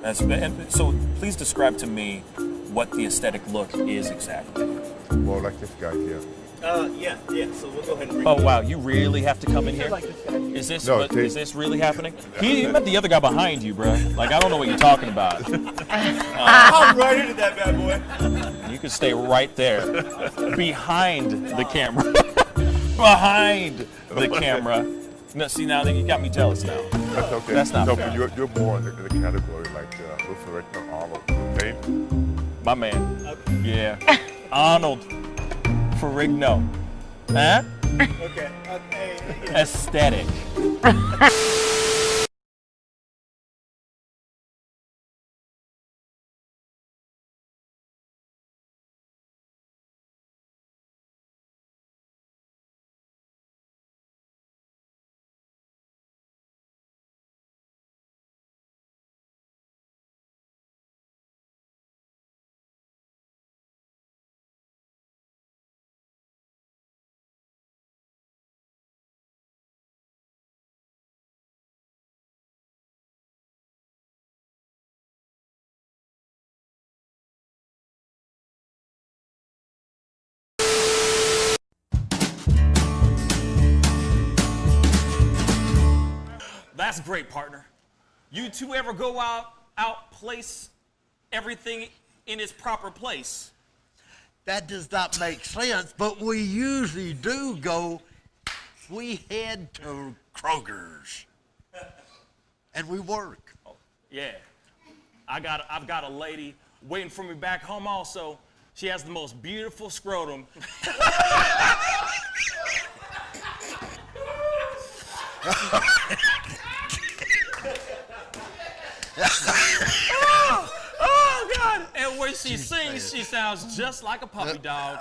So please describe to me what the aesthetic look is exactly. Well, like this guy here. Yeah. So we'll go ahead and bring Oh wow, you really have to come in here? like this guy here. Is this No, is this really happening? He met the other guy behind you, bro. Like I don't know what you're talking about. I'm right into that bad boy. You can stay right there, behind the camera, behind the camera. No, see now you got me jealous now. That's okay. That's not no, fair. but you're more in the category like Luther Arnold. Name? My man. Yeah. Arnold Ferrigno. Huh? Okay. Aesthetic. That's great, partner. You two ever go outplace everything in its proper place? That does not make sense, but we usually do go, we head to Kroger's and we work. Oh, yeah. I've got a lady waiting for me back home also. She has the most beautiful scrotum. Oh, God! And when she sings, she sounds just like a puppy dog.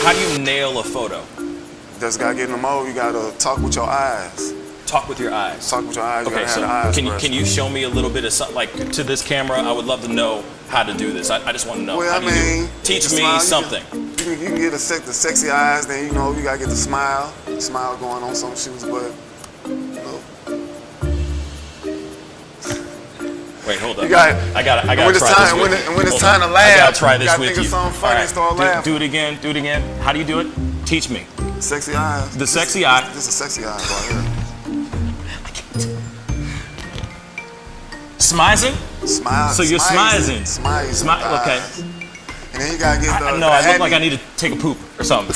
How do you nail a photo? Just gotta get in the mode. You gotta talk with your eyes. Talk with your eyes. Talk with your eyes. You Okay, gotta so have the eyes can you show me a little bit of something, like to this camera? I would love to know how to do this. I just want to know. Well, How I do you do it? mean, Teach the me smile, something. You can get the sexy eyes. Then you gotta get the smile going on some shoes, but Wait, hold up. You got. I gotta when try it's this time, with when, you. it, when it's Hold time on. to laugh, I gotta try you this gotta with think you. of something funny and start laughing. Do it again. Do it again. How do you do it? Teach me. Sexy eyes. The sexy eye. Just a sexy eyes right here. Smizing? Smile. So you're smizing. Smile. Okay. And then you gotta get the. No, I look like I need to take a poop or something.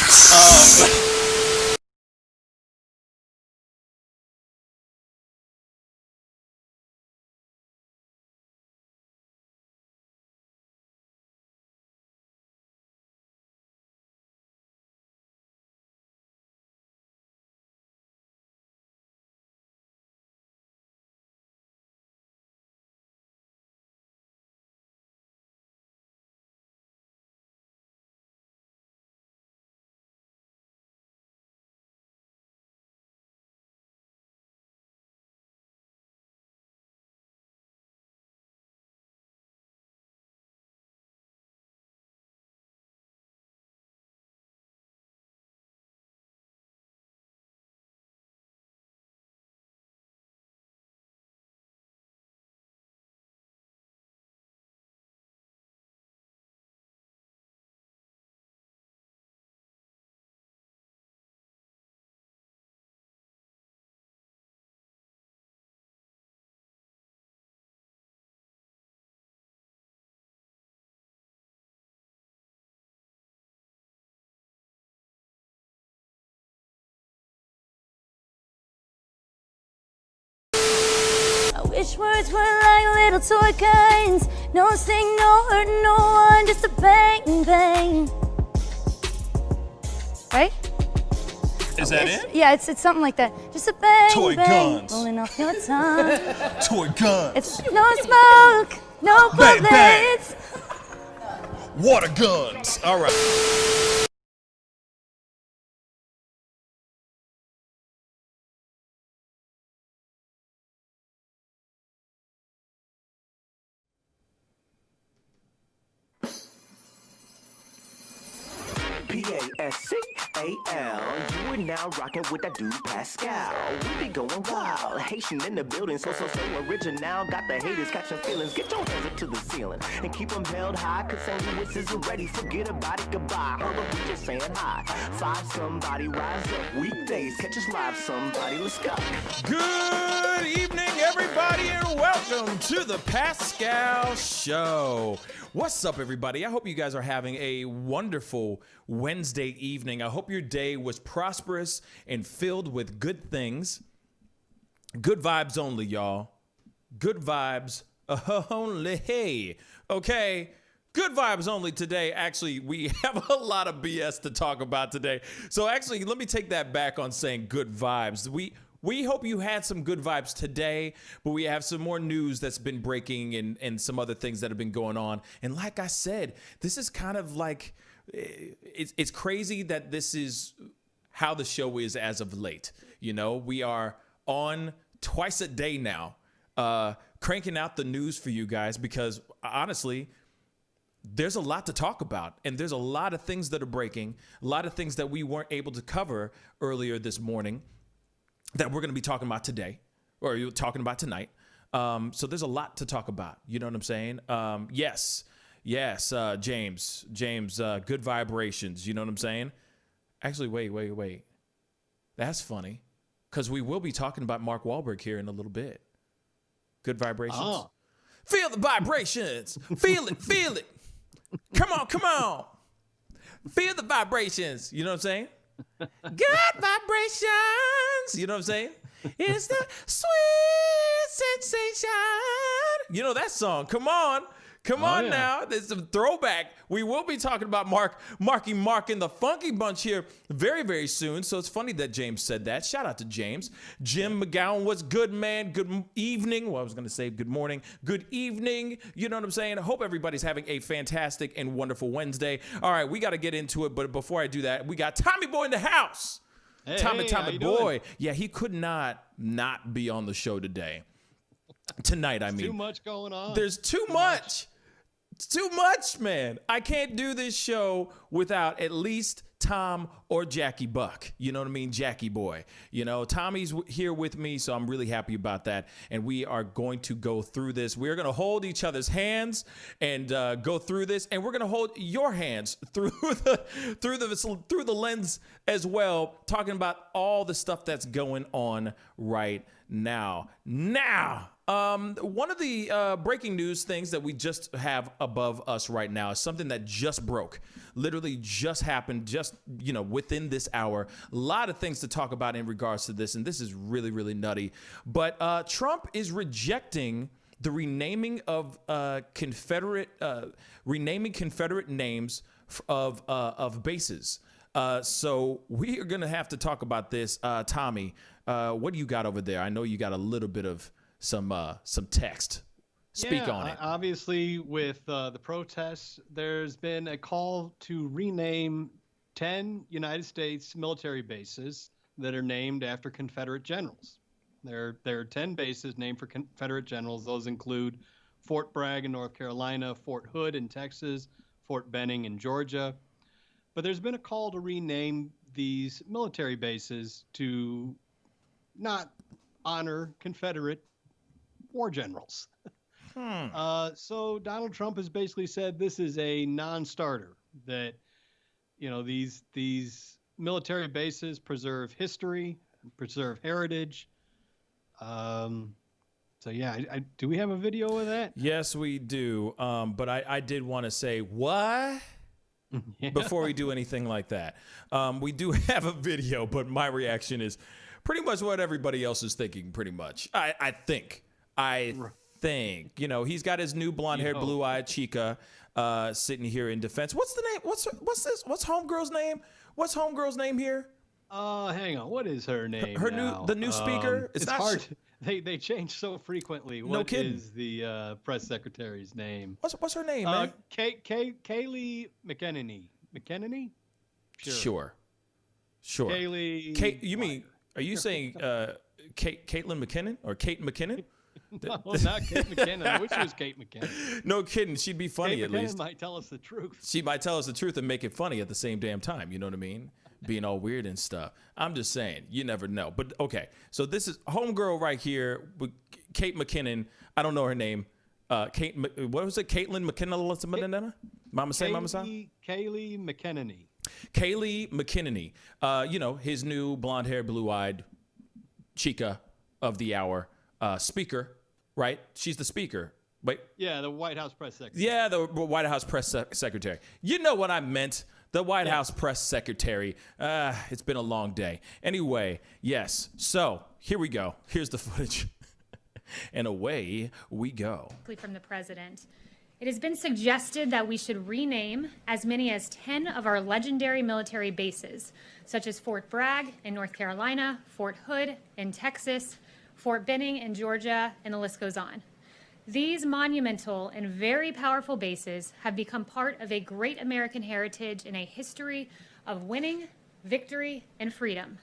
Wish words were like little toy guns. No sting, no hurt, no one, just a bang, bang. Right? Is that it? Yeah, it's something like that. Just a bang, Toy bang, guns. rolling off your tongue. Toy guns. It's no smoke, no Bang, bang. bullets. Water guns. All right. Pascal, you are now rocking with that dude Pascal. We be going wild, Haitian in the building, so original. Got the haters catching feelings. Get your hands up to the ceiling and keep them held high. Cause St. Louis isn't ready. Forget about it, goodbye. Hold up, we just saying hi. Five somebody rise up. Weekdays, catch us live. Somebody, let's go. Good evening, everybody, and welcome to the Pascal Show. What's up, everybody? I hope you guys are having a wonderful Wednesday evening. I hope your day was prosperous and filled with good things. Good vibes only, y'all. Good vibes only. Hey, okay. Good vibes only today. Actually, we have a lot of BS to talk about today. So actually, let me take that back on saying good vibes. We hope you had some good vibes today, but we have some more news that's been breaking and some other things that have been going on. And like I said, this is kind of like, it's crazy that this is how the show is as of late. You know, we are on twice a day now, cranking out the news for you guys because honestly, there's a lot to talk about and there's a lot of things that are breaking, a lot of things that we weren't able to cover earlier this morning that we're going to be talking about today, or you're talking about tonight. So there's a lot to talk about. You know what I'm saying? Yes, James, good vibrations. You know what I'm saying? Actually, wait. That's funny, because we will be talking about Mark Wahlberg here in a little bit. Good vibrations. Oh. Feel the vibrations. Feel it. Come on. Feel the vibrations. You know what I'm saying? Good vibrations. You know what I'm saying? It's the sweet sensation. You know that song. Come on now. There's some throwback. We will be talking about Marky Mark and the Funky Bunch here very, very soon. So it's funny that James said that. Shout out to James. Jim McGowan, what's good, man? Good evening. Well, I was going to say good morning. Good evening. You know what I'm saying? I hope everybody's having a fantastic and wonderful Wednesday. All right, we got to get into it. But before I do that, we got Tommy Boy in the house. Tommy Boy. Doing? Yeah, he could not be on the show today. Tonight, I mean. Too much going on. There's too much. It's too much, man. I can't do this show without at least Tom or Jackie Buck. You know what I mean? Jackie Boy. You know, Tommy's here with me, so I'm really happy about that. And we are going to go through this. We're going to hold each other's hands and go through this. And we're going to hold your hands through the lens as well, talking about all the stuff that's going on right now. One of the breaking news things that we just have above us right now is something that just broke, literally just happened, just, you know, within this hour. A lot of things to talk about in regards to this, and this is really, really nutty. But Trump is rejecting the renaming of Confederate names of bases. So we are going to have to talk about this. Tommy, what do you got over there? I know you got a little bit of some text. Speak on it. Obviously, with the protests, there's been a call to rename 10 United States military bases that are named after Confederate generals. There are 10 bases named for Confederate generals. Those include Fort Bragg in North Carolina, Fort Hood in Texas, Fort Benning in Georgia. But there's been a call to rename these military bases to not honor Confederate war generals. So Donald Trump has basically said this is a non-starter, that, you know, these military bases preserve history, preserve heritage. So yeah, do we have a video of that? Yes, we do. But I did want to say what? Yeah. Before we do anything like that. We do have a video, but my reaction is pretty much what everybody else is thinking, pretty much. I think. I think. You know, he's got his new blonde-haired, blue-eyed chica sitting here in defense. What's the name? What's this? What's homegirl's name? What's homegirl's name here? Hang on. What is her name? The new speaker. It's not hard. They change so frequently. What is the press secretary's name? What's her name, man? Kayleigh McEnany? Sure. Kayleigh. You mean? Are you saying Caitlin McKinnon or Kate McKinnon? No, not Kate McKinnon. I wish it was Kate McKinnon. No kidding. She'd be funny Kate at McKinnon least. might tell us the truth. She might tell us the truth and make it funny at the same damn time. You know what I mean? Being all weird and stuff. I'm just saying, you never know. But okay, so this is homegirl right here with Kate McKinnon. I don't know her name. What was it? Caitlin McKinnon? Mama say, Mama say? Kayleigh McEnany. Kayleigh McEnany. You know, his new blonde-haired, blue-eyed chica of the hour speaker, right? She's the speaker. Wait. Yeah, the White House press secretary. Yeah, the White House press secretary. You know what I meant. The White House press secretary. It's been a long day. Anyway, yes. So here we go. Here's the footage. And away we go. From the president. It has been suggested that we should rename as many as 10 of our legendary military bases, such as Fort Bragg in North Carolina, Fort Hood in Texas, Fort Benning in Georgia, and the list goes on. These monumental and very powerful bases have become part of a great American heritage and a history of winning, victory, and freedom.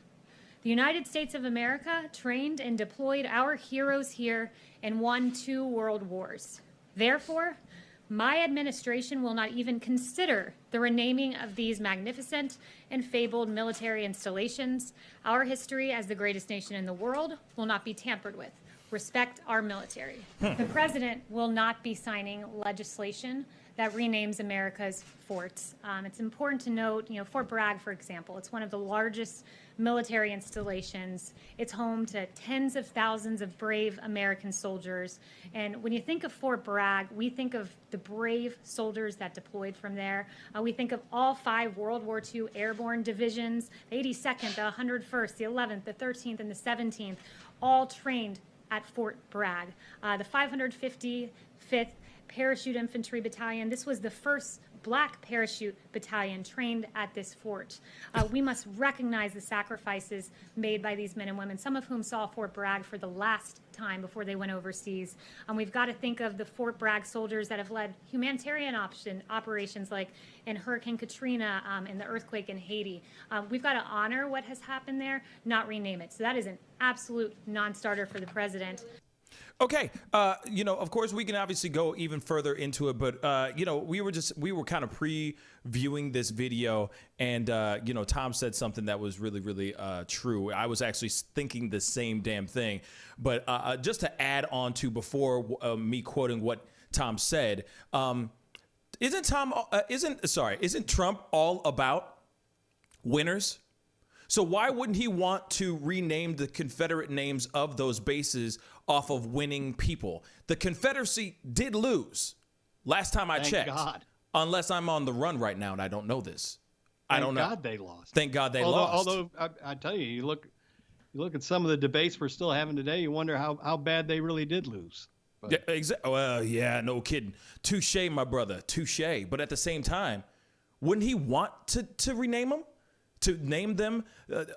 The United States of America trained and deployed our heroes here and won 2 world wars. Therefore, my administration will not even consider the renaming of these magnificent and fabled military installations. Our history as the greatest nation in the world will not be tampered with. Respect our military. The president will not be signing legislation that renames America's forts. It's important to note, you know, Fort Bragg, for example, it's one of the largest military installations. It's home to tens of thousands of brave American soldiers. And when you think of Fort Bragg, we think of the brave soldiers that deployed from there. We think of all 5 World War II airborne divisions, the 82nd, the 101st, the 11th, the 13th, and the 17th, all trained at Fort Bragg. The 555th Parachute Infantry Battalion, this was the first Black parachute battalion trained at this fort. We must recognize the sacrifices made by these men and women, some of whom saw Fort Bragg for the last time before they went overseas. We've got to think of the Fort Bragg soldiers that have led humanitarian operations like in Hurricane Katrina and the earthquake in Haiti. We've got to honor what has happened there, not rename it. So that is an absolute non-starter for the president. Okay, you know, of course, we can obviously go even further into it, but, you know, we were kind of previewing this video, and, you know, Tom said something that was really, really true. I was actually thinking the same damn thing, but just to add on to before me quoting what Tom said, isn't Trump all about winners? So why wouldn't he want to rename the Confederate names of those bases off of winning people? The Confederacy did lose last time I checked. Thank God. Unless I'm on the run right now and I don't know this. I don't know. Thank God they lost. Thank God they lost. Although I tell you, you look at some of the debates we're still having today, you wonder how bad they really did lose. But. Yeah, exactly. Well, yeah, no kidding. Touche, my brother. Touche. But at the same time, wouldn't he want to rename them? To name them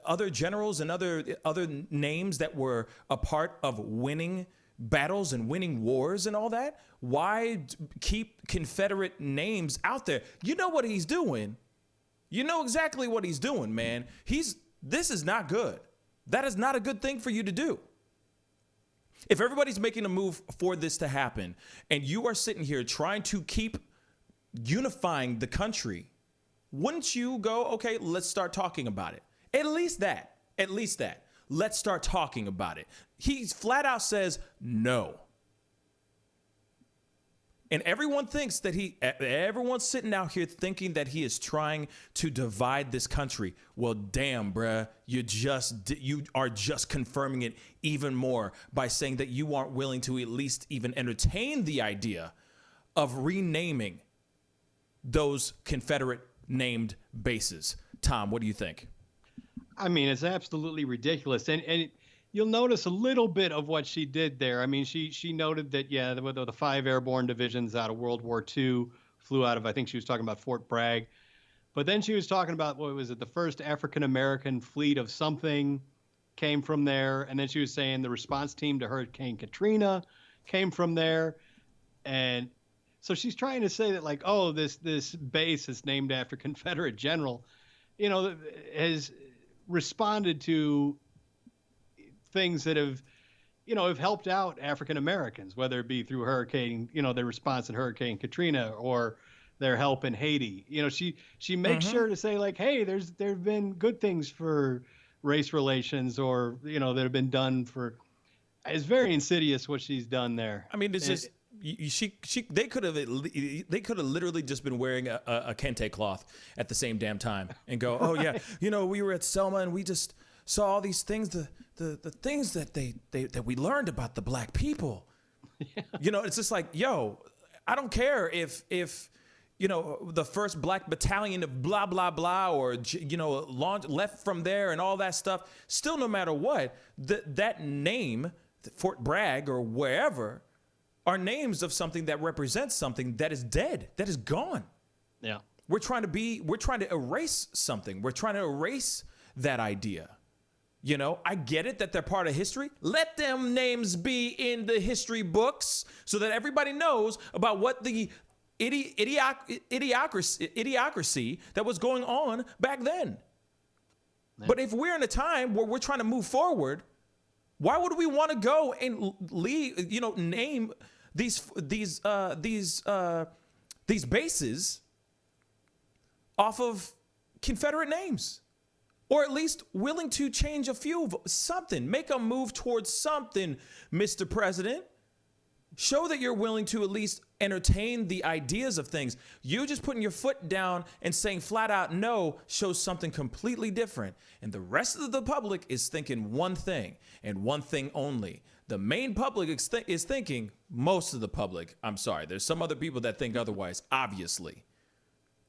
other generals and other names that were a part of winning battles and winning wars and all that? Why keep Confederate names out there? You know what he's doing. You know exactly what he's doing, man. This is not good. That is not a good thing for you to do. If everybody's making a move for this to happen and you are sitting here trying to keep unifying the country, wouldn't you go, okay, let's start talking about it? At least that. Let's start talking about it. He flat out says no. And everyone thinks that everyone's sitting out here thinking that he is trying to divide this country. Well, damn, bruh, you are just confirming it even more by saying that you aren't willing to at least even entertain the idea of renaming those Confederate named bases. Tom, what do you think? I mean, it's absolutely ridiculous. And you'll notice a little bit of what she did there. I mean, she noted that, yeah, the 5 airborne divisions out of World War II flew out of, I think she was talking about Fort Bragg. But then she was talking about, what was it, the first African-American fleet of something came from there. And then she was saying the response team to Hurricane Katrina came from there. And so she's trying to say that, like, oh, this base is named after Confederate general, you know, has responded to things that have helped out African Americans, whether it be through hurricane, their response in Hurricane Katrina or their help in Haiti. She makes sure to say, like, hey, there've been good things for race relations, or that have been done for. It's very insidious what she's done there. I mean, it's just they could have literally just been wearing a kente cloth at the same damn time and go, oh yeah, we were at Selma and we just saw all these things, the things that we learned about the black people. Yeah. It's just like, yo, I don't care if the first black battalion of blah, blah, blah, or, left from there and all that stuff. Still, no matter what, that name, Fort Bragg or wherever, are names of something that represents something that is dead, that is gone. Yeah. We're trying to erase something. We're trying to erase that idea. I get it that they're part of history. Let them names be in the history books so that everybody knows about what the idiocracy that was going on back then. Yeah. But if we're in a time where we're trying to move forward, why would we want to go and name these bases off of Confederate names? Or at least willing to change a few of something. Make a move towards something, Mr. President. Show that you're willing to at least entertain the ideas of things. You just putting your foot down and saying flat out no shows something completely different. And the rest of the public is thinking one thing and one thing only. The main public is thinking, most of the public, I'm sorry, there's some other people that think otherwise, obviously.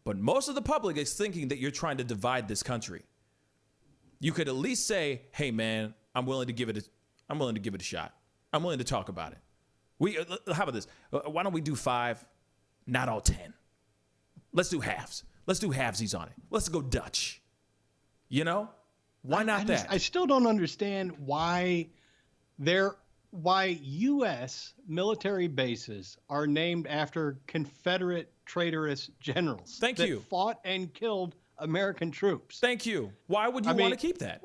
But most of the public is thinking that you're trying to divide this country. You could at least say, hey, man, I'm willing to give it a shot. I'm willing to talk about it. How about this? Why don't we do 5, not all 10? Let's do halves. Let's do halvesies on it. Let's go Dutch. Why not that? I still don't understand why U.S. military bases are named after Confederate traitorous generals. Thank you. Fought and killed American troops. Thank you. Why would you want to keep that?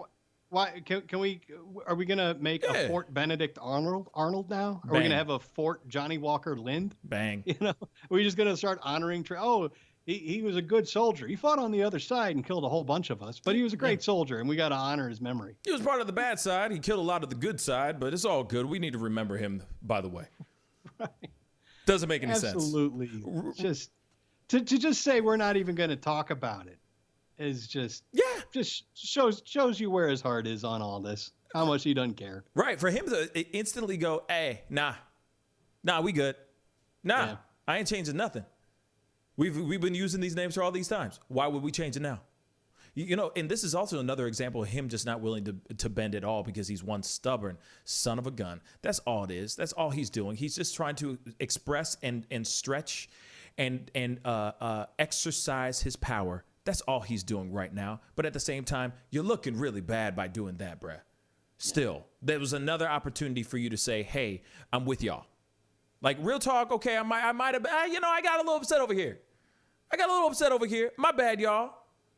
Why can we? Are we gonna make a Fort Benedict Arnold now? Are we gonna have a Fort Johnny Walker Lind? Bang. Are we just gonna start honoring? He was a good soldier. He fought on the other side and killed a whole bunch of us, but he was a great soldier, and we got to honor his memory. He was part of the bad side. He killed a lot of the good side, but it's all good. We need to remember him, by the way. Right. Doesn't make any sense. Absolutely. Just to say we're not even going to talk about it is just shows you where his heart is on all this. How much he doesn't care. Right. For him to instantly go, hey, nah, we good. Nah, I ain't changing nothing. We've been using these names for all these times. Why would we change it now? And this is also another example of him just not willing to bend at all because he's one stubborn son of a gun. That's all it is. That's all he's doing. He's just trying to express and stretch and exercise his power. That's all he's doing right now. But at the same time, you're looking really bad by doing that, bruh. Still, there was another opportunity for you to say, hey, I'm with y'all. Like, real talk, okay, I might have, I got a little upset over here. My bad, y'all.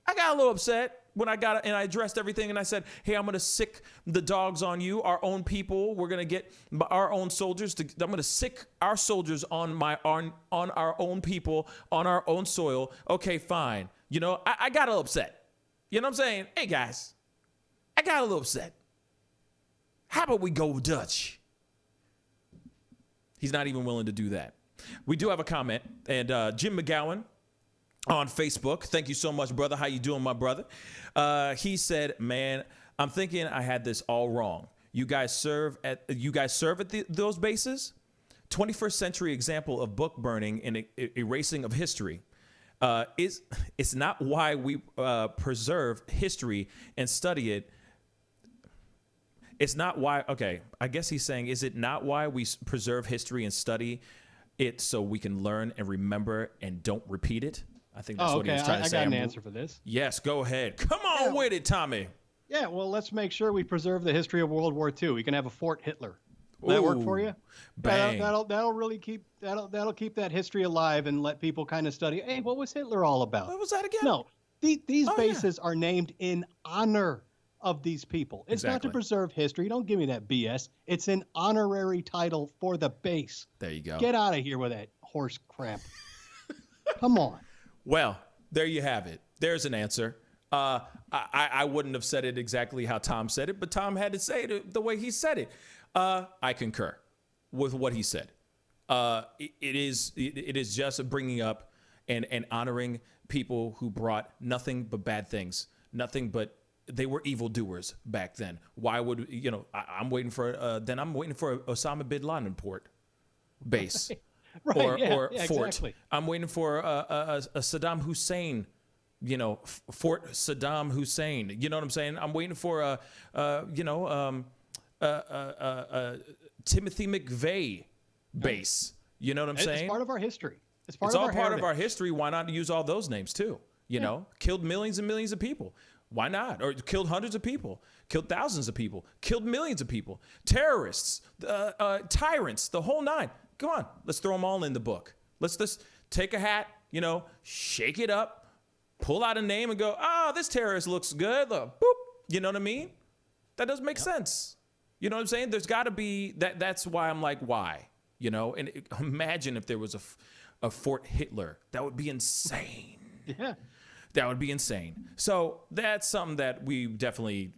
I got a little upset when I addressed everything and I said, hey, I'm going to sick the dogs on you, our own people. We're going to get our own soldiers. I'm going to sick our soldiers on our own people, on our own soil. Okay, fine. I got a little upset. You know what I'm saying? Hey, guys, I got a little upset. How about we go Dutch? He's not even willing to do that. We do have a comment, and Jim McGowan on Facebook. Thank you so much, brother. How you doing, my brother? He said, man, I'm thinking I had this all wrong. You guys serve at those bases? 21st century example of book burning and erasing of history. It's not why we preserve history and study it. It's not why. Okay, I guess he's saying, is it not why we preserve history and study it so we can learn and remember and don't repeat it? I think that's what he was trying to say. I got an answer for this. Yes, go ahead. Come on with it, Tommy. Yeah, well, let's make sure we preserve the history of World War II. We can have a Fort Hitler. Will that work for you? Bang. That'll really keep that history alive and let people kind of study. Hey, what was Hitler all about? What was that again? No, these bases are named in honor of these people. It's not to preserve history. Don't give me that BS. It's an honorary title for the base. There you go. Get out of here with that horse crap. Come on. Well, there you have it. There's an answer. I wouldn't have said it exactly how Tom said it, but Tom had to say it the way he said it. I concur with what he said. It is just bringing up and honoring people who brought nothing but bad things, nothing but they were evildoers back then. Why would I'm waiting for Osama bin Laden port base. Right, or fort. Exactly. I'm waiting for a Saddam Hussein, Fort Saddam Hussein. You know what I'm saying? I'm waiting for Timothy McVeigh base. You know what I'm saying? It's part of our history. It's all part of our history. Why not use all those names too? Killed millions and millions of people. Why not? Or killed hundreds of people, killed thousands of people, killed millions of people, terrorists, tyrants, the whole nine. Come on, let's throw them all in the book. Let's just take a hat, shake it up, pull out a name and go, this terrorist looks good. Boop. You know what I mean? That doesn't make sense. You know what I'm saying? There's got to be that. That's why I'm like, why? And imagine if there was a Fort Hitler. That would be insane. Yeah. That would be insane. So that's something that we definitely,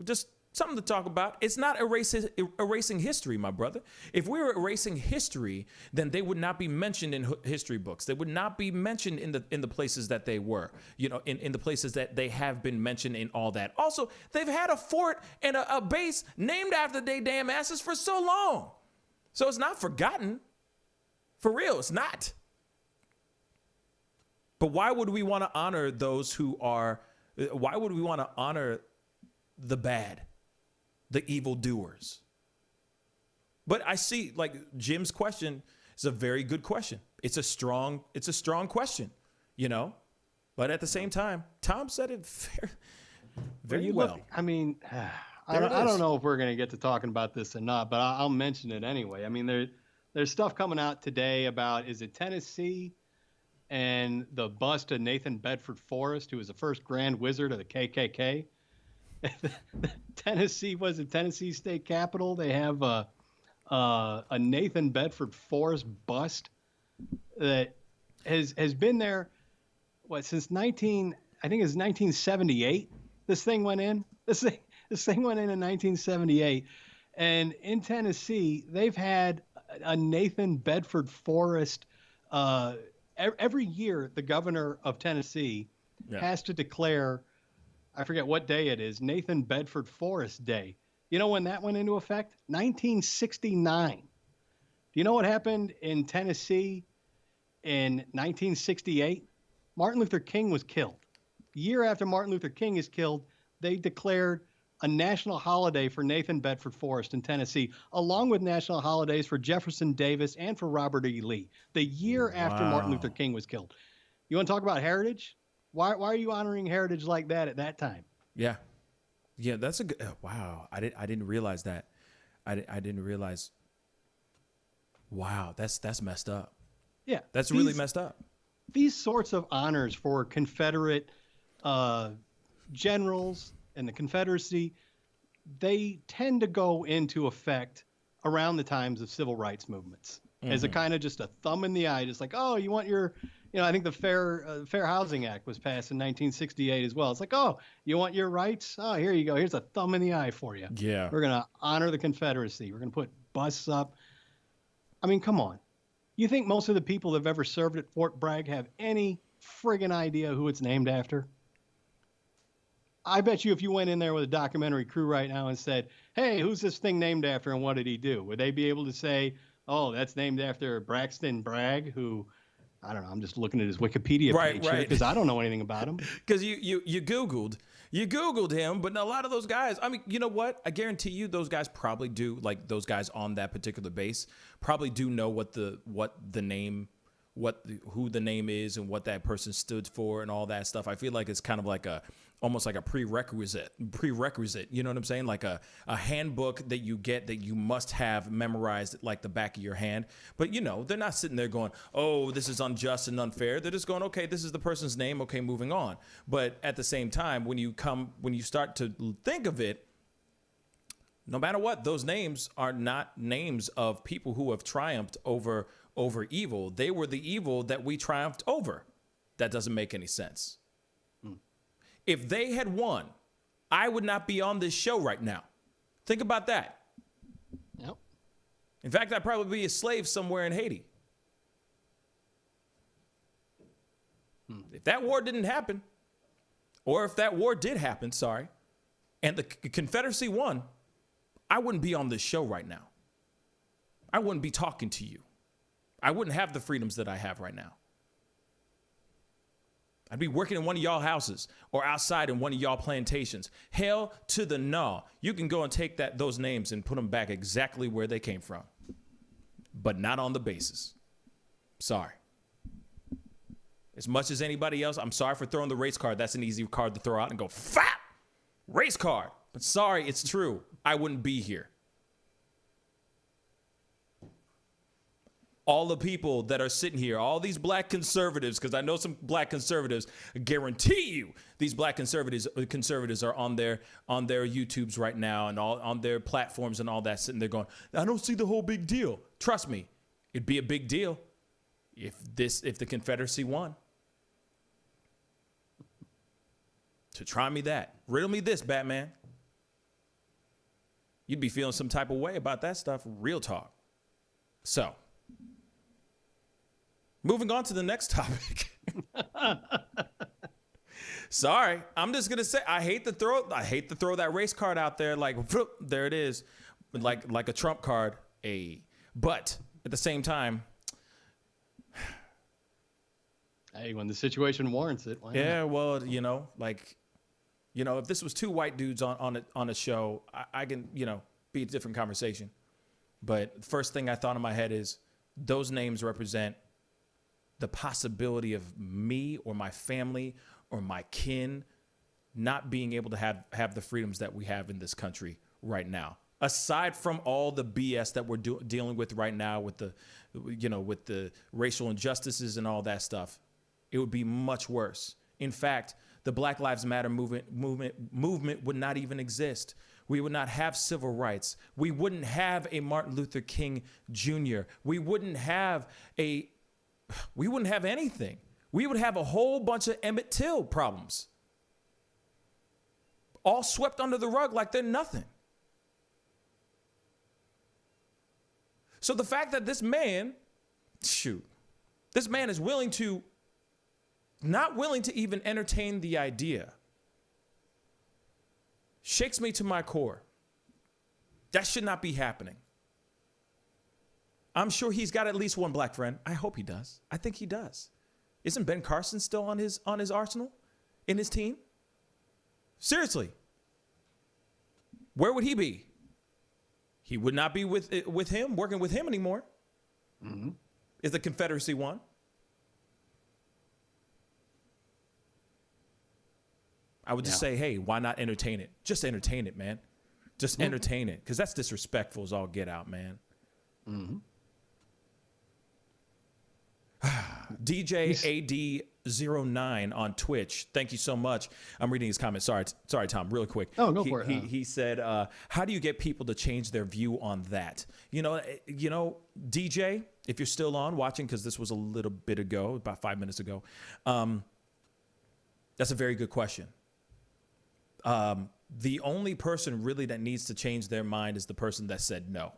just something to talk about. It's not erasing history, my brother. If we were erasing history, then they would not be mentioned in history books. They would not be mentioned in the places that they were, in the places that they have been mentioned in all that. Also, they've had a fort and a base named after their damn asses for so long. So it's not forgotten. For real, it's not. But why would we want to honor those who are, why would we want to honor the bad, the evildoers? But I see, like, Jim's question is a very good question. It's a strong question, But at the same time, Tom said it very well. I don't know if we're going to get to talking about this or not, but I'll mention it anyway. I mean, there's stuff coming out today about, is it Tennessee and the bust of Nathan Bedford Forrest, who was the first Grand Wizard of the KKK. Tennessee State Capitol. They have a Nathan Bedford Forrest bust that has been there since 1978. This thing went in. This thing went in 1978, and in Tennessee they've had a Nathan Bedford Forrest. Every year, the governor of Tennessee has to declare, I forget what day it is, Nathan Bedford Forrest Day. You know when that went into effect? 1969. Do you know what happened in Tennessee in 1968? Martin Luther King was killed. A year after Martin Luther King is killed, they declared a national holiday for Nathan Bedford Forrest in Tennessee, along with national holidays for Jefferson Davis and for Robert E. Lee, the year after Martin Luther King was killed. You want to talk about heritage? Why are you honoring heritage like that at that time? Yeah, that's a good. Wow, I didn't realize that. I didn't realize. Wow, that's messed up. Yeah, that's really messed up. These sorts of honors for Confederate generals and the Confederacy, they tend to go into effect around the times of civil rights movements as a kind of just a thumb in the eye. Just like, oh, you want your, I think the Fair Housing Act was passed in 1968 as well. It's like, oh, you want your rights? Oh, here you go. Here's a thumb in the eye for you. Yeah. We're going to honor the Confederacy. We're going to put busts up. I mean, come on. You think most of the people that have ever served at Fort Bragg have any friggin' idea who it's named after? I bet you if you went in there with a documentary crew right now and said, hey, who's this thing named after and what did he do? Would they be able to say, oh, that's named after Braxton Bragg, who, I don't know, I'm just looking at his Wikipedia page here because I don't know anything about him. Because you Googled You Googled him, but a lot of those guys, I mean, you know what? I guarantee you those guys probably do, like those guys on that particular base probably do know who the name is and what that person stood for and all that stuff. I feel like it's kind of like almost like a prerequisite, you know what I'm saying? Like a handbook that you get that you must have memorized like the back of your hand. But, you know, they're not sitting there going, oh, this is unjust and unfair. They're just going, okay, this is the person's name. Okay, moving on. But at the same time, when you start to think of it, no matter what, those names are not names of people who have triumphed over evil. They were the evil that we triumphed over. That doesn't make any sense. If they had won, I would not be on this show right now. Think about that. Yep. In fact, I'd probably be a slave somewhere in Haiti. If that war didn't happen, or if that war did happen, and the Confederacy won, I wouldn't be on this show right now. I wouldn't be talking to you. I wouldn't have the freedoms that I have right now. I'd be working in one of y'all houses or outside in one of y'all plantations. Hell to the no. You can go and take those names and put them back exactly where they came from, but not on the bases. Sorry. As much as anybody else, I'm sorry for throwing the race card. That's an easy card to throw out and go, fat race card. But sorry, it's true. I wouldn't be here. All the people that are sitting here, all these black conservatives, because I know some black conservatives, I guarantee you these black conservatives are on their YouTubes right now and all on their platforms and all that, sitting there going, I don't see the whole big deal. Trust me, it'd be a big deal if the Confederacy won. So try me that. Riddle me this, Batman. You'd be feeling some type of way about that stuff. Real talk. So, moving on to the next topic. Sorry, I'm just gonna say I hate to throw that race card out there. Like, there it is, like a Trump card. But at the same time, hey, when the situation warrants it. Why yeah. not? Well, if this was two white dudes on a show, I can be a different conversation. But the first thing I thought in my head is those names represent the possibility of me or my family or my kin not being able to have the freedoms that we have in this country right now. Aside from all the BS that we're dealing with right now with the racial injustices and all that stuff, it would be much worse. In fact, the Black Lives Matter movement would not even exist. We would not have civil rights. We wouldn't have a Martin Luther King Jr. We wouldn't have anything. We would have a whole bunch of Emmett Till problems, all swept under the rug like they're nothing. So the fact that this man is not willing to even entertain the idea shakes me to my core. That should not be happening. I'm sure he's got at least one black friend. I hope he does. I think he does. Isn't Ben Carson still on his arsenal in his team? Seriously. Where would he be? He would not be with him, working with him anymore. Mm-hmm. Is the Confederacy one? I would just say, hey, why not entertain it? Just entertain it, man. Just entertain it, because that's disrespectful as all get out, man. Mm-hmm. DJ AD09 on Twitch. Thank you so much. I'm reading his comments. Sorry, Tom, really quick. Oh, go for it. He said, how do you get people to change their view on that? DJ, if you're still on watching, because this was a little bit ago, about 5 minutes ago, that's a very good question. The only person really that needs to change their mind is the person that said no.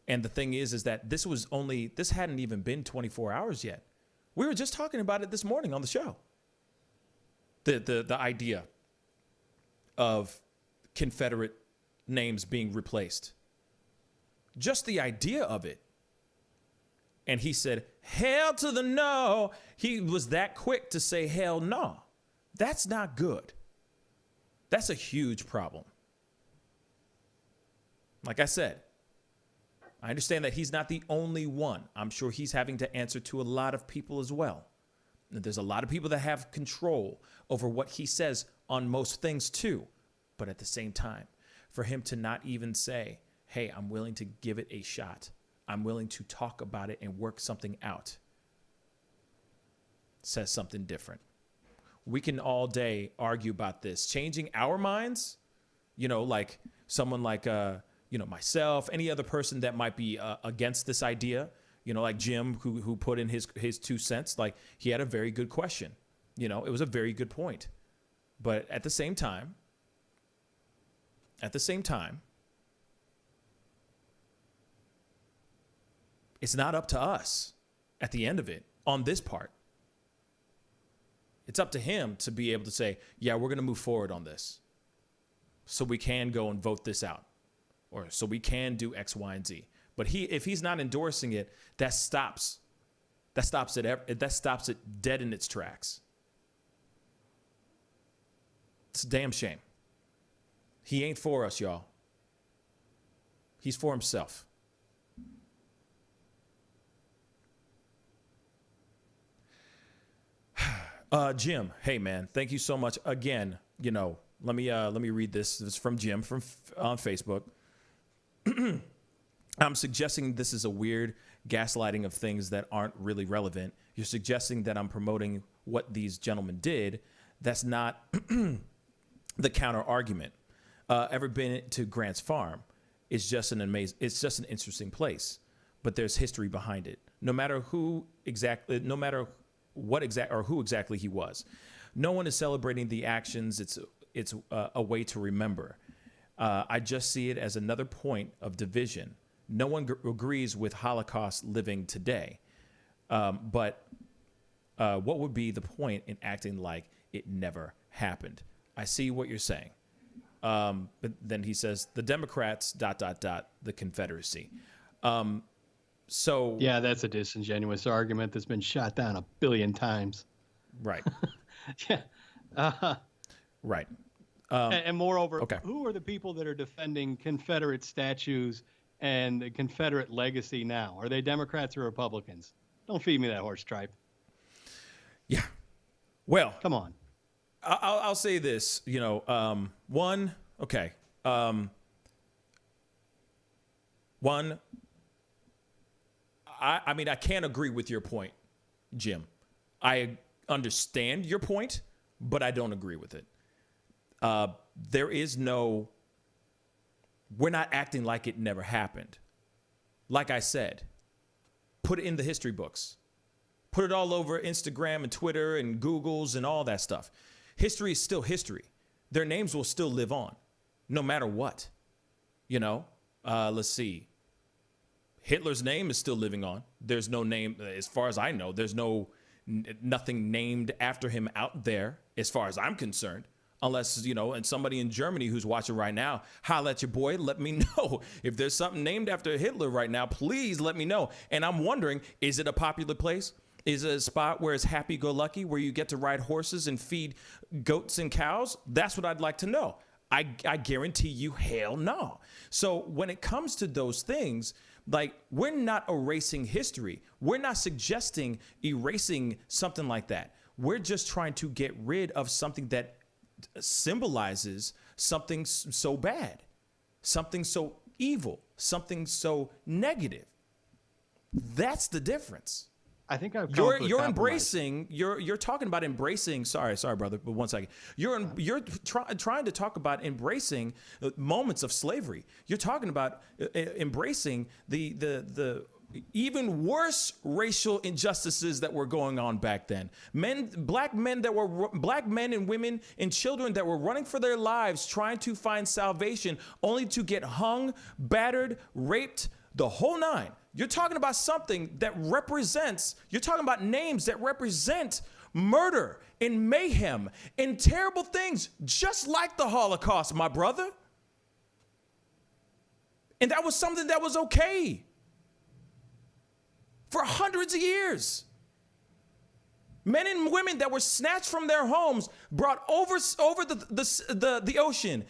And the thing is that this hadn't even been 24 hours yet. We were just talking about it this morning on the show. The idea of Confederate names being replaced. Just the idea of it. And he said, hell to the no. He was that quick to say, hell no. That's not good. That's a huge problem. Like I said, I understand that he's not the only one. I'm sure he's having to answer to a lot of people as well. And there's a lot of people that have control over what he says on most things too. But at the same time, for him to not even say, hey, I'm willing to give it a shot. I'm willing to talk about it and work something out, says something different. We can all day argue about this. Changing our minds, like someone like, myself, any other person that might be against this idea, like Jim, who put in his 2 cents, like he had a very good question. It was a very good point. But at the same time, it's not up to us at the end of it on this part. It's up to him to be able to say, yeah, we're going to move forward on this so we can go and vote this out, or so we can do X, Y, and Z. But if he's not endorsing it, that stops it dead in its tracks. It's a damn shame. He ain't for us, y'all. He's for himself. Jim, hey man, thank you so much again. Let me read this. This is from Jim on Facebook. I'm suggesting this is a weird gaslighting of things that aren't really relevant. You're suggesting that I'm promoting what these gentlemen did. That's not the counter argument. Ever been to Grant's Farm? It's just an interesting place, but there's history behind it. No matter who exactly he was. No one is celebrating the actions. It's a way to remember. I just see it as another point of division. No one agrees with Holocaust living today. But what would be the point in acting like it never happened? I see what you're saying. But then he says, the Democrats, ... the Confederacy. So yeah, that's a disingenuous argument that's been shot down 1 billion times. Right. Yeah. Right. And moreover, okay. Who are the people that are defending Confederate statues and the Confederate legacy now? Are they Democrats or Republicans? Don't feed me that horse tripe. Yeah. Well, come on. I'll say this, one, I mean, I can't agree with your point, Jim. I understand your point, but I don't agree with it. We're not acting like it never happened. Like I said, put it in the history books. Put it all over Instagram and Twitter and Googles and all that stuff. History is still history. Their names will still live on, no matter what. Let's see. Hitler's name is still living on. There's no name, as far as I know, there's nothing named after him out there, as far as I'm concerned. Unless, and somebody in Germany who's watching right now, holla at your boy, let me know. If there's something named after Hitler right now, please let me know. And I'm wondering, is it a popular place? Is it a spot where it's happy-go-lucky, where you get to ride horses and feed goats and cows? That's what I'd like to know. I guarantee you, hell no. So when it comes to those things, like, we're not erasing history. We're not suggesting erasing something like that. We're just trying to get rid of something that symbolizes something so bad, something so evil, something so negative. That's the difference. I think you're embracing. You're talking about embracing. Sorry, brother. But 1 second. You're trying to talk about embracing moments of slavery. You're talking about embracing the even worse racial injustices that were going on back then. Black men and women and children that were running for their lives, trying to find salvation, only to get hung, battered, raped, the whole nine. You're talking about something that represents, you're talking about names that represent murder and mayhem and terrible things, just like the Holocaust, my brother. And that was something that was okay for hundreds of years. Men and women that were snatched from their homes, brought over the ocean,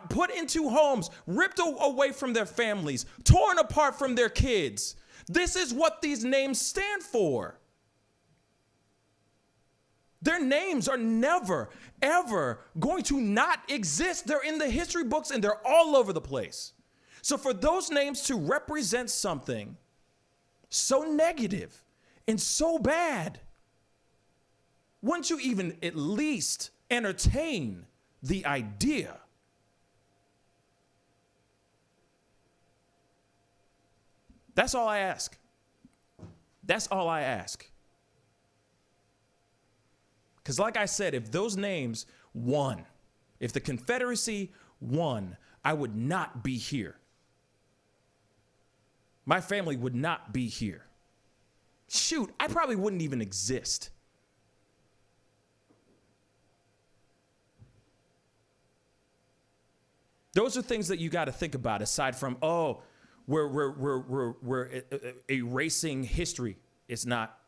put into homes, ripped away from their families, torn apart from their kids. This is what these names stand for. Their names are never, ever going to not exist. They're in the history books and they're all over the place. So for those names to represent something so negative and so bad, wouldn't you even at least entertain the idea? That's all I ask. That's all I ask. Because like I said, if those names won, if the Confederacy won, I would not be here. My family would not be here. Shoot, I probably wouldn't even exist. Those are things that you got to think about aside from, oh, we're erasing history. It's not.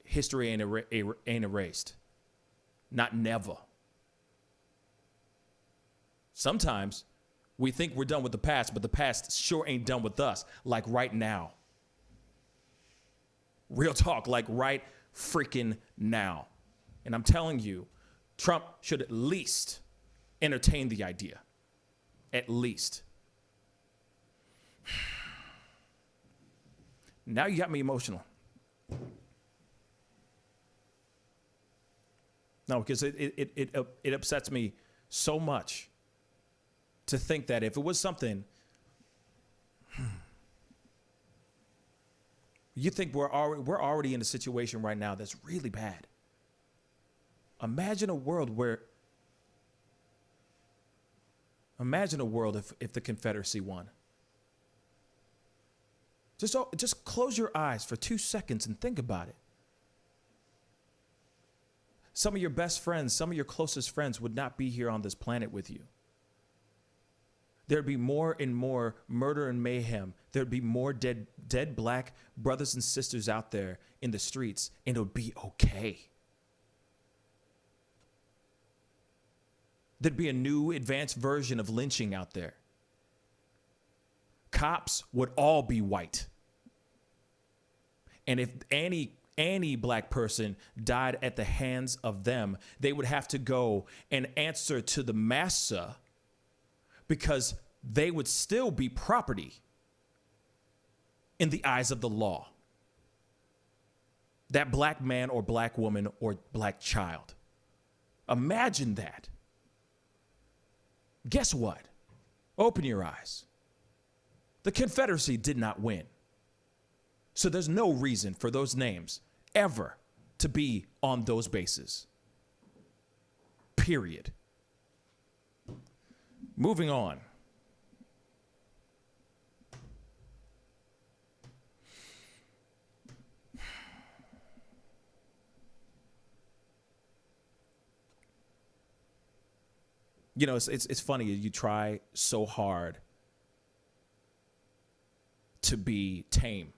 History ain't erased. Not never. Sometimes we think we're done with the past, but the past sure ain't done with us, like right now. Real talk, like right freaking now. And I'm telling you, Trump should at least entertain the idea. At least. Now you got me emotional. No, because it upsets me so much to think that if it was something, you think we're already in a situation right now that's really bad. Imagine a world if the Confederacy won. Just close your eyes for 2 seconds and think about it. Some of your best friends, some of your closest friends would not be here on this planet with you. There'd be more and more murder and mayhem. There'd be more dead black brothers and sisters out there in the streets, and it would be okay. There'd be a new advanced version of lynching out there. Cops would all be white. And if any black person died at the hands of them, they would have to go and answer to the massa because they would still be property in the eyes of the law. That black man or black woman or black child. Imagine that. Guess what? Open your eyes. The Confederacy did not win. So there's no reason for those names ever to be on those bases. Period. Moving on. You know, it's funny. You try so hard to be tame.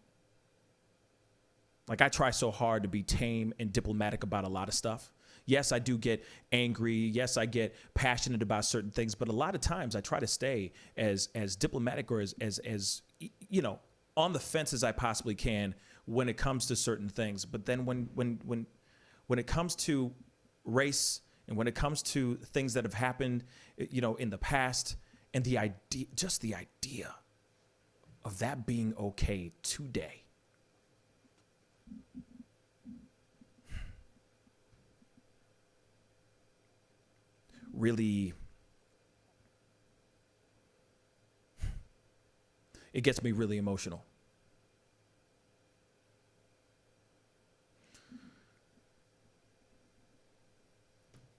Like I try so hard to be tame and diplomatic about a lot of stuff. Yes, I do get angry. Yes, I get passionate about certain things. But a lot of times I try to stay as diplomatic or as you know, on the fence as I possibly can when it comes to certain things. But then when it comes to race and when it comes to things that have happened, you know, in the past, and the idea of that being okay today. Really, it gets me really emotional.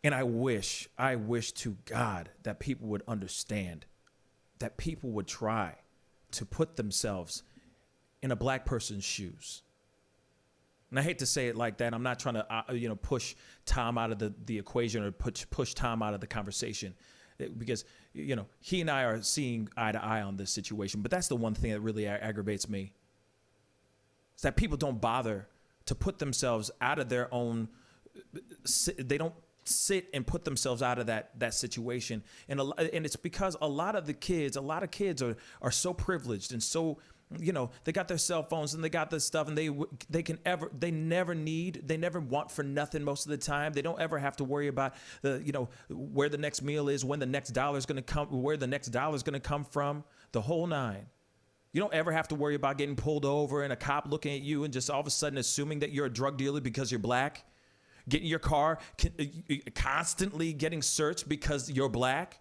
And I wish to God that people would understand, that people would try to put themselves in a black person's shoes. And I hate to say it like that. I'm not trying to, push Tom out of the equation or push Tom out of the conversation, because, you know, he and I are seeing eye to eye on this situation. But that's the one thing that really aggravates me, is that people don't bother to put themselves out of their own. They don't sit and put themselves out of that situation. And it's because a lot of kids are so privileged and so, they got their cell phones and they got this stuff, and they never want for nothing most of the time. They don't ever have to worry about where the next meal is, when the next dollar is going to come, where the next dollar is going to come from, the whole nine. You don't ever have to worry about getting pulled over and a cop looking at you and just all of a sudden assuming that you're a drug dealer because you're black. Getting your car constantly getting searched because you're black.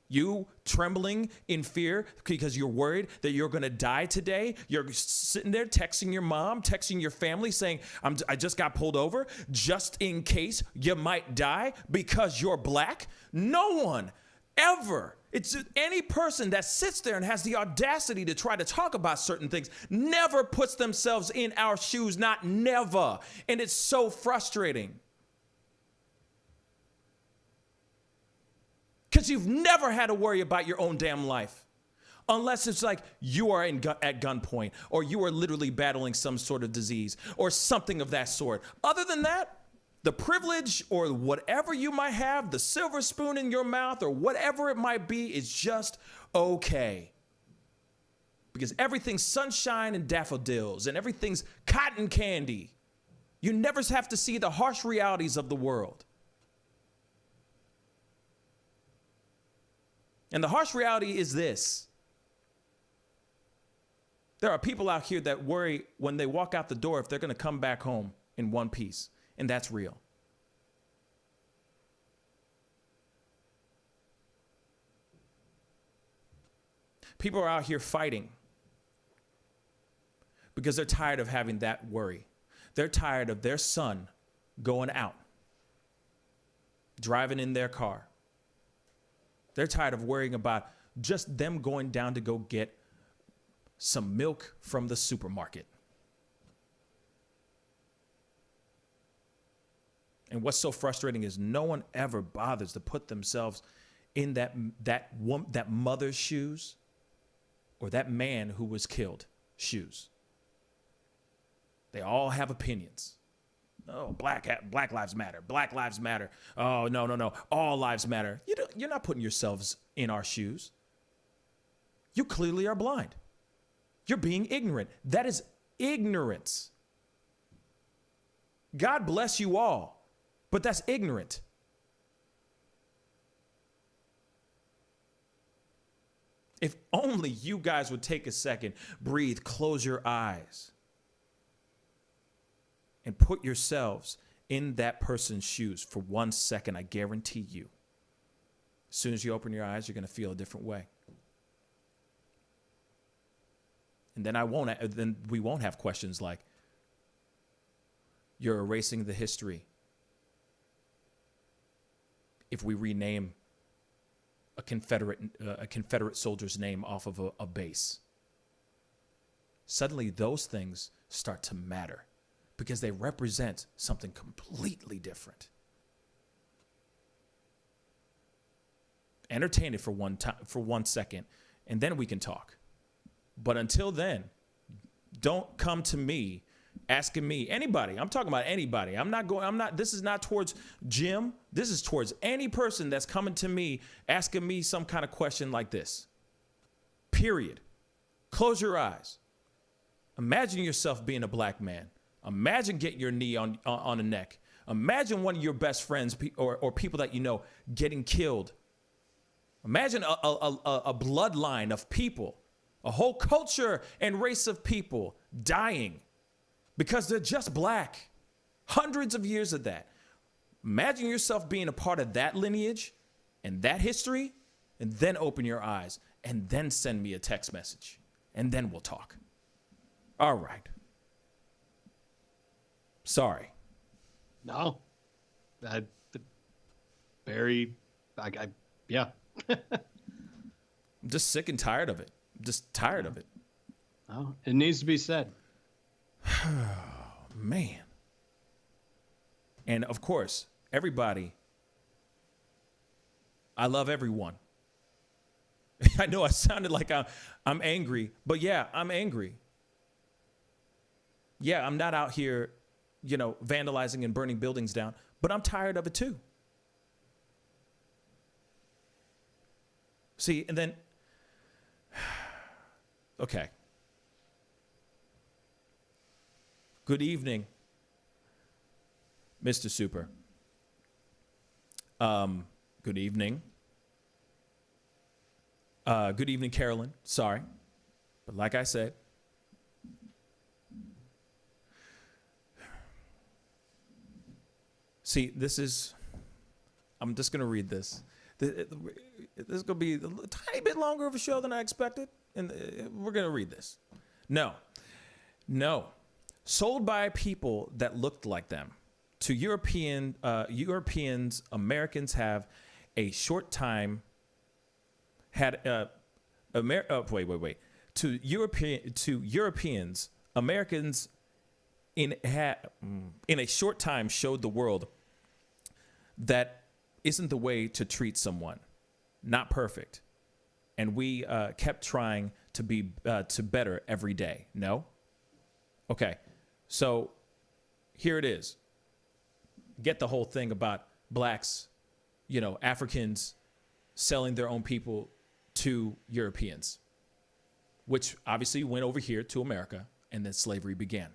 You trembling in fear because you're worried that you're going to die today. You're sitting there texting your mom, texting your family saying, I just got pulled over just in case you might die because you're black. No one ever. It's any person that sits there and has the audacity to try to talk about certain things never puts themselves in our shoes, not never. And it's so frustrating. Because you've never had to worry about your own damn life. Unless it's like you are at gunpoint, or you are literally battling some sort of disease or something of that sort. Other than that, the privilege or whatever you might have, the silver spoon in your mouth or whatever it might be, is just okay. Because everything's sunshine and daffodils and everything's cotton candy. You never have to see the harsh realities of the world. And the harsh reality is this. There are people out here that worry when they walk out the door if they're going to come back home in one piece. And that's real. People are out here fighting because they're tired of having that worry. They're tired of their son going out, driving in their car. They're tired of worrying about just them going down to go get some milk from the supermarket. And what's so frustrating is no one ever bothers to put themselves in that mother's shoes or that man who was killed shoes. They all have opinions. Oh, Black lives matter. Black lives matter. Oh, no. All lives matter. You're not putting yourselves in our shoes. You clearly are blind. You're being ignorant. That is ignorance. God bless you all, but that's ignorant. If only you guys would take a second, breathe, close your eyes, and put yourselves in that person's shoes for 1 second. I guarantee you, as soon as you open your eyes, you're going to feel a different way. And then we won't have questions like, you're erasing the history if we rename a Confederate soldier's name off of a base. Suddenly those things start to matter because they represent something completely different. Entertain it for 1 second, and then we can talk. But until then, don't come to me asking me, anybody, I'm talking about anybody. This is not towards Jim. This is towards any person that's coming to me asking me some kind of question like this. Period. Close your eyes. Imagine yourself being a black man. Imagine getting your knee on a neck. Imagine one of your best friends or people that you know getting killed. Imagine a bloodline of people, a whole culture and race of people dying because they're just black. Hundreds of years of that. Imagine yourself being a part of that lineage and that history, and then open your eyes and then send me a text message, and then we'll talk. All right. Sorry. No. Yeah. I'm just sick and tired of it. I'm just tired of it. Oh, it needs to be said. Man. And of course, everybody, I love everyone. I know I sounded like I'm angry, but yeah, I'm angry. Yeah, I'm not out here, vandalizing and burning buildings down, But I'm tired of it too. See, and then, okay. Good evening, Mr. Super. Good evening. Good evening, Carolyn. Sorry. But like I said, see, I'm just going to read this. This is going to be a tiny bit longer of a show than I expected. And we're going to read this. No. Sold by people that looked like them. To Europeans, Americans have a short time had To Europeans, Americans in a short time showed the world that isn't the way to treat someone. Not perfect. And we kept trying to be to better every day. No? Okay. So here it is. Get the whole thing about blacks, Africans selling their own people to Europeans, which obviously went over here to America, and then slavery began.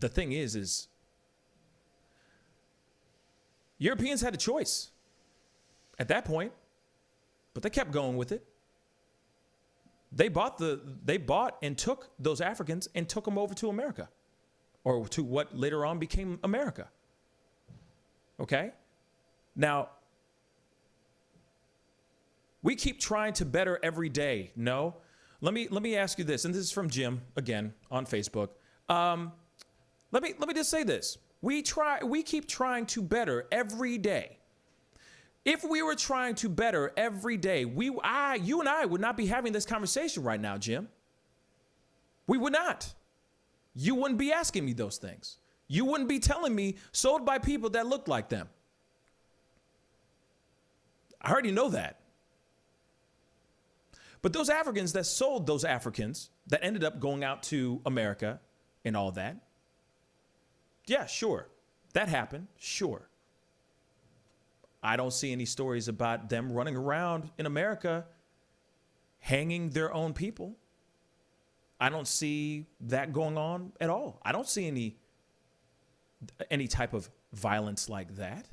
The thing is Europeans had a choice at that point, but they kept going with it. They bought and took those Africans and took them over to America, or to what later on became America. Okay? Now, we keep trying to better every day. No? Let me ask you this, and this is from Jim again on Facebook. Let me just say this. We keep trying to better every day. If we were trying to better every day, you and I would not be having this conversation right now, Jim. We would not. You wouldn't be asking me those things. You wouldn't be telling me sold by people that look like them. I already know that. But those Africans that sold those Africans that ended up going out to America and all that, yeah, sure. That happened, sure. I don't see any stories about them running around in America hanging their own people. I don't see that going on at all. I don't see any type of violence like that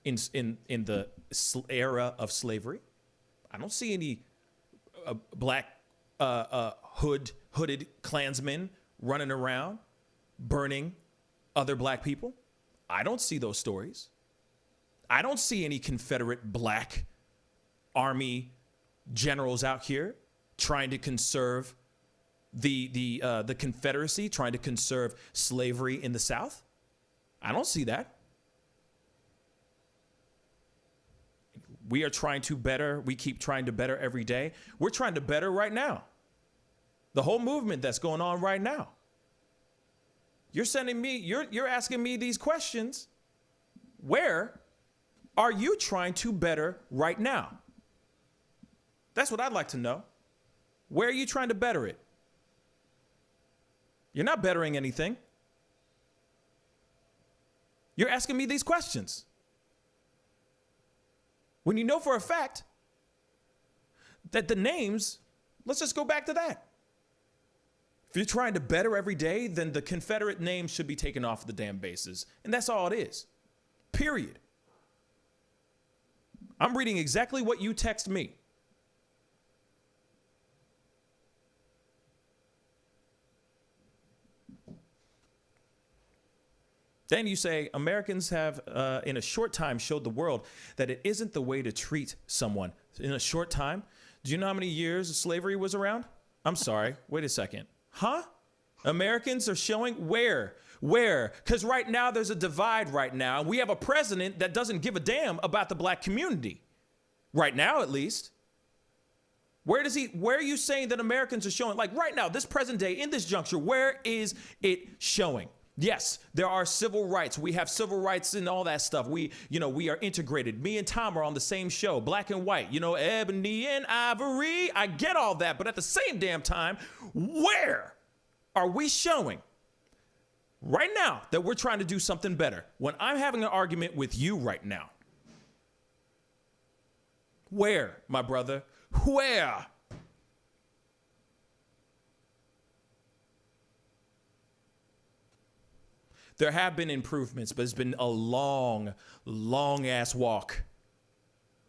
in the era of slavery. I don't see any black hooded Klansmen running around burning other black people. I don't see those stories. I don't see any Confederate black army generals out here trying to conserve the Confederacy, trying to conserve slavery in the South. I don't see that. We are trying to better. We keep trying to better every day. We're trying to better right now. The whole movement that's going on right now. You're asking me these questions. Where are you trying to better right now? That's what I'd like to know. Where are you trying to better it? You're not bettering anything. You're asking me these questions. When you know for a fact that the names, let's just go back to that. If you're trying to better every day, then the Confederate name should be taken off the damn bases. And that's all it is. Period. I'm reading exactly what you text me. Then you say, Americans have, in a short time, showed the world that it isn't the way to treat someone. In a short time? Do you know how many years slavery was around? I'm sorry. Wait a second. Huh? Americans are showing where? Because right now there's a divide right now. We have a president that doesn't give a damn about the black community. Right now, at least. Where are you saying that Americans are showing? Like right now, this present day, in this juncture, where is it showing? Yes, there are civil rights. We have civil rights and all that stuff. We are integrated. Me and Tom are on the same show, black and white, ebony and ivory. I get all that. But at the same damn time, where are we showing right now that we're trying to do something better, when I'm having an argument with you right now, where, my brother, where? There have been improvements, but it's been a long, long ass walk.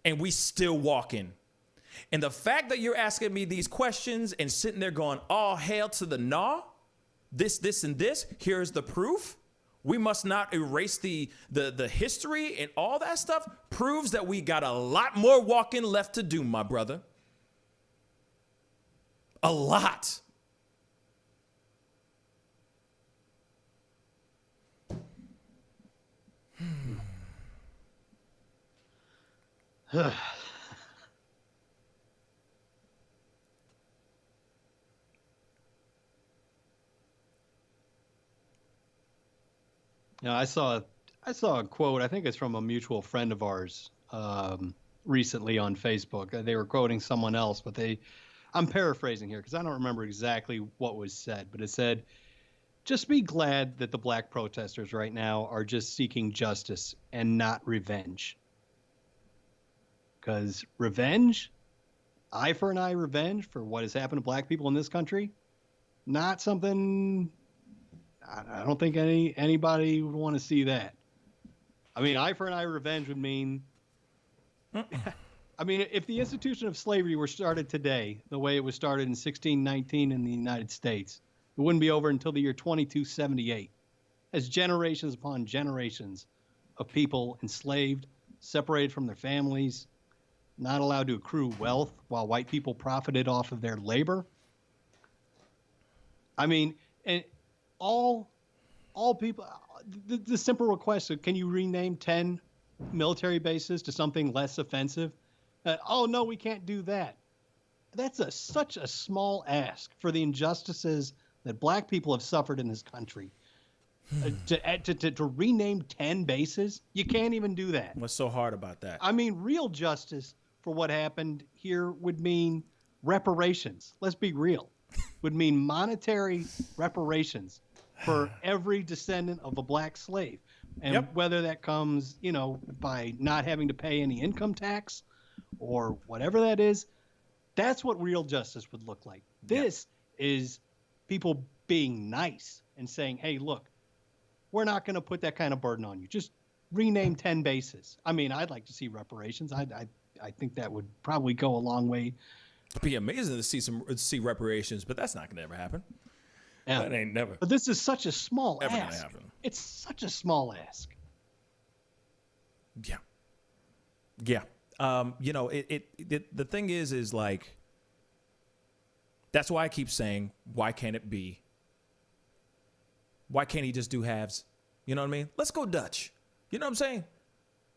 And we still walking. And the fact that you're asking me these questions and sitting there going, all hail to the nah, this, and this, here's the proof. We must not erase the history and all that stuff proves that we got a lot more walking left to do, my brother. A lot. Now, I saw a quote. I think it's from a mutual friend of ours recently on Facebook. They were quoting someone else, but I'm paraphrasing here because I don't remember exactly what was said. But it said, "Just be glad that the black protesters right now are just seeking justice and not revenge. Because revenge, eye for an eye revenge for what has happened to black people in this country, not something." I don't think anybody would want to see that. I mean, eye for an eye revenge would mean, I mean, if the institution of slavery were started today, the way it was started in 1619 in the United States, it wouldn't be over until the year 2278, as generations upon generations of people enslaved, separated from their families, not allowed to accrue wealth while white people profited off of their labor. I mean, and all people, the simple request of, can you rename 10 military bases to something less offensive? Oh, no, we can't do that. That's such a small ask for the injustices that black people have suffered in this country. To rename 10 bases, you can't even do that. What's so hard about that? I mean, real justice for what happened here would mean reparations. Let's be real. Would mean monetary reparations for every descendant of a black slave. And whether that comes, by not having to pay any income tax or whatever that is, that's what real justice would look like. This is people being nice and saying, hey, look, we're not going to put that kind of burden on you. Just rename 10 bases. I mean, I'd like to see reparations. I think that would probably go a long way. It'd be amazing to see reparations, but that's not going to ever happen. Yeah. That ain't never. But this is such a small Never ask. gonna happen. It's such a small ask. Yeah. The thing is like, that's why I keep saying, why can't it be? Why can't he just do halves? You know what I mean? Let's go Dutch. You know what I'm saying?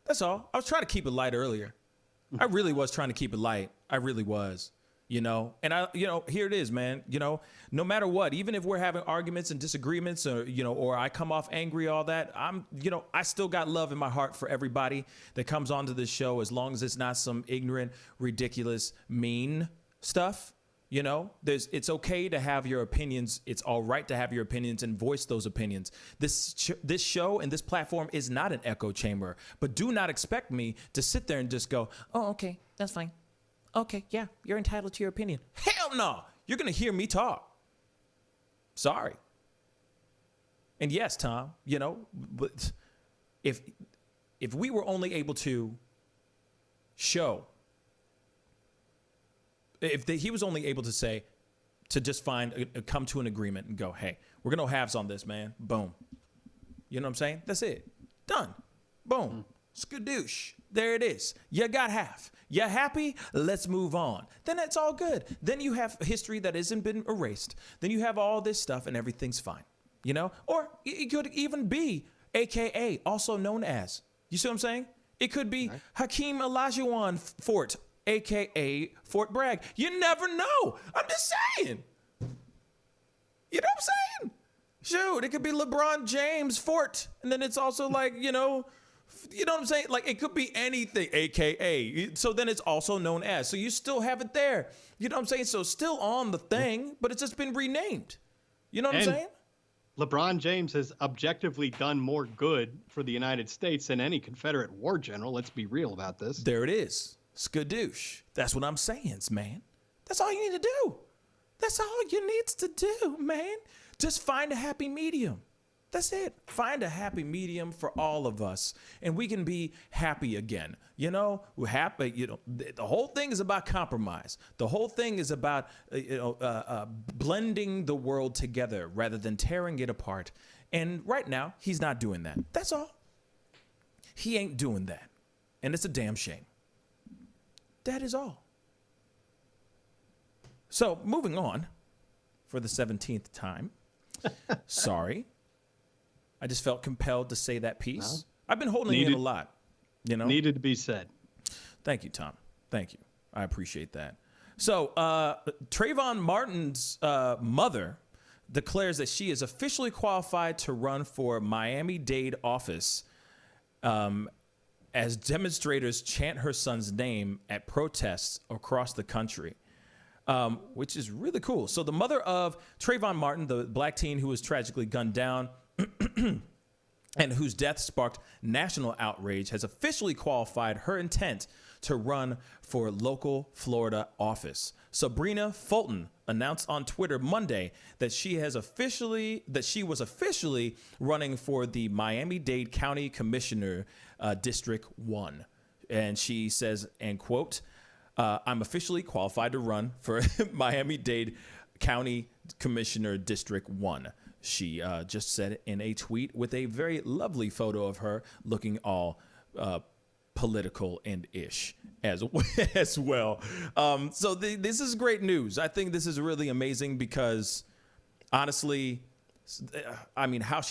That's all. I was trying to keep it light earlier. I really was trying to keep it light. I really was. And here it is, man. No matter what, even if we're having arguments and disagreements or I come off angry, all that, I still got love in my heart for everybody that comes onto this show, as long as it's not some ignorant, ridiculous, mean stuff. It's okay to have your opinions. It's all right to have your opinions and voice those opinions. This show and this platform is not an echo chamber, but do not expect me to sit there and just go, oh, okay, that's fine. Okay, yeah, you're entitled to your opinion. Hell no, you're going to hear me talk. Sorry. And yes, Tom, but if we were only able to show, he was only able to say, to just come to an agreement and go, hey, we're going to halves on this, man. Boom. You know what I'm saying? That's it. Done. Boom. Skadoosh. There it is. You got half. You happy? Let's move on. Then it's all good. Then you have history that hasn't been erased. Then you have all this stuff and everything's fine. Or it could even be AKA, also known as. You see what I'm saying? It could be Hakeem Olajuwon Fort, AKA Fort Bragg. You never know. I'm just saying. You know what I'm saying? Shoot, it could be LeBron James Fort. And then it's also like, you know what I'm saying? Like, it could be anything, AKA. So then it's also known as. So you still have it there. You know what I'm saying? So still on the thing, but it's just been renamed. You know what I'm saying? LeBron James has objectively done more good for the United States than any Confederate war general. Let's be real about this. There it is. Skadoosh. That's what I'm saying, man. That's all you need to do. That's all you need to do, man. Just find a happy medium. That's it. Find a happy medium for all of us, and we can be happy again. You know, we're happy. You know, the whole thing is about compromise. The whole thing is about blending the world together rather than tearing it apart. And right now, he's not doing that. That's all. He ain't doing that, and it's a damn shame. That is all. So, moving on for the 17th time. Sorry. I just felt compelled to say that piece. Well, I've been holding it a lot, you know. Needed to be said. Thank you, Tom. Thank you. I appreciate that. So, Trayvon Martin's mother declares that she is officially qualified to run for Miami-Dade office as demonstrators chant her son's name at protests across the country. Which is really cool. So the mother of Trayvon Martin, the black teen who was tragically gunned down and whose death sparked national outrage, has officially qualified her intent to run for local Florida office. Sabrina Fulton announced on Twitter Monday that she was officially running for the Miami-Dade County Commissioner, District 1. And she says, and quote, I'm officially qualified to run for Miami-Dade County Commissioner District 1. She just said in a tweet with a very lovely photo of her looking all political and ish as well. So this is great news. I think this is really amazing because honestly, I mean, how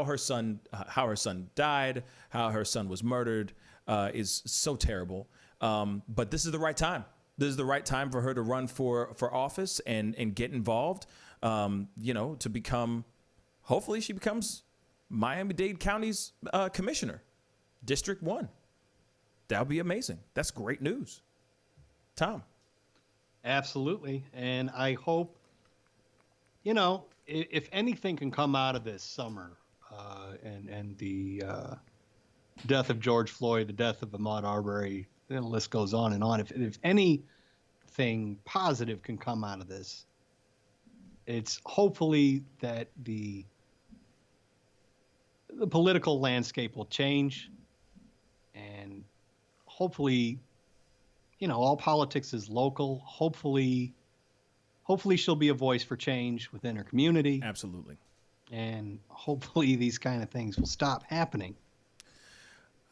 her son died, how her son was murdered is so terrible. But this is the right time. This is the right time for her to run for office and get involved, to become, hopefully she becomes Miami-Dade County's commissioner, District 1. That would be amazing. That's great news. Tom. Absolutely. And I hope, if anything can come out of this summer and the death of George Floyd, the death of Ahmaud Arbery, the list goes on and on. If anything positive can come out of this, it's hopefully that the political landscape will change, and hopefully, all politics is local. Hopefully she'll be a voice for change within her community. Absolutely. And hopefully these kind of things will stop happening.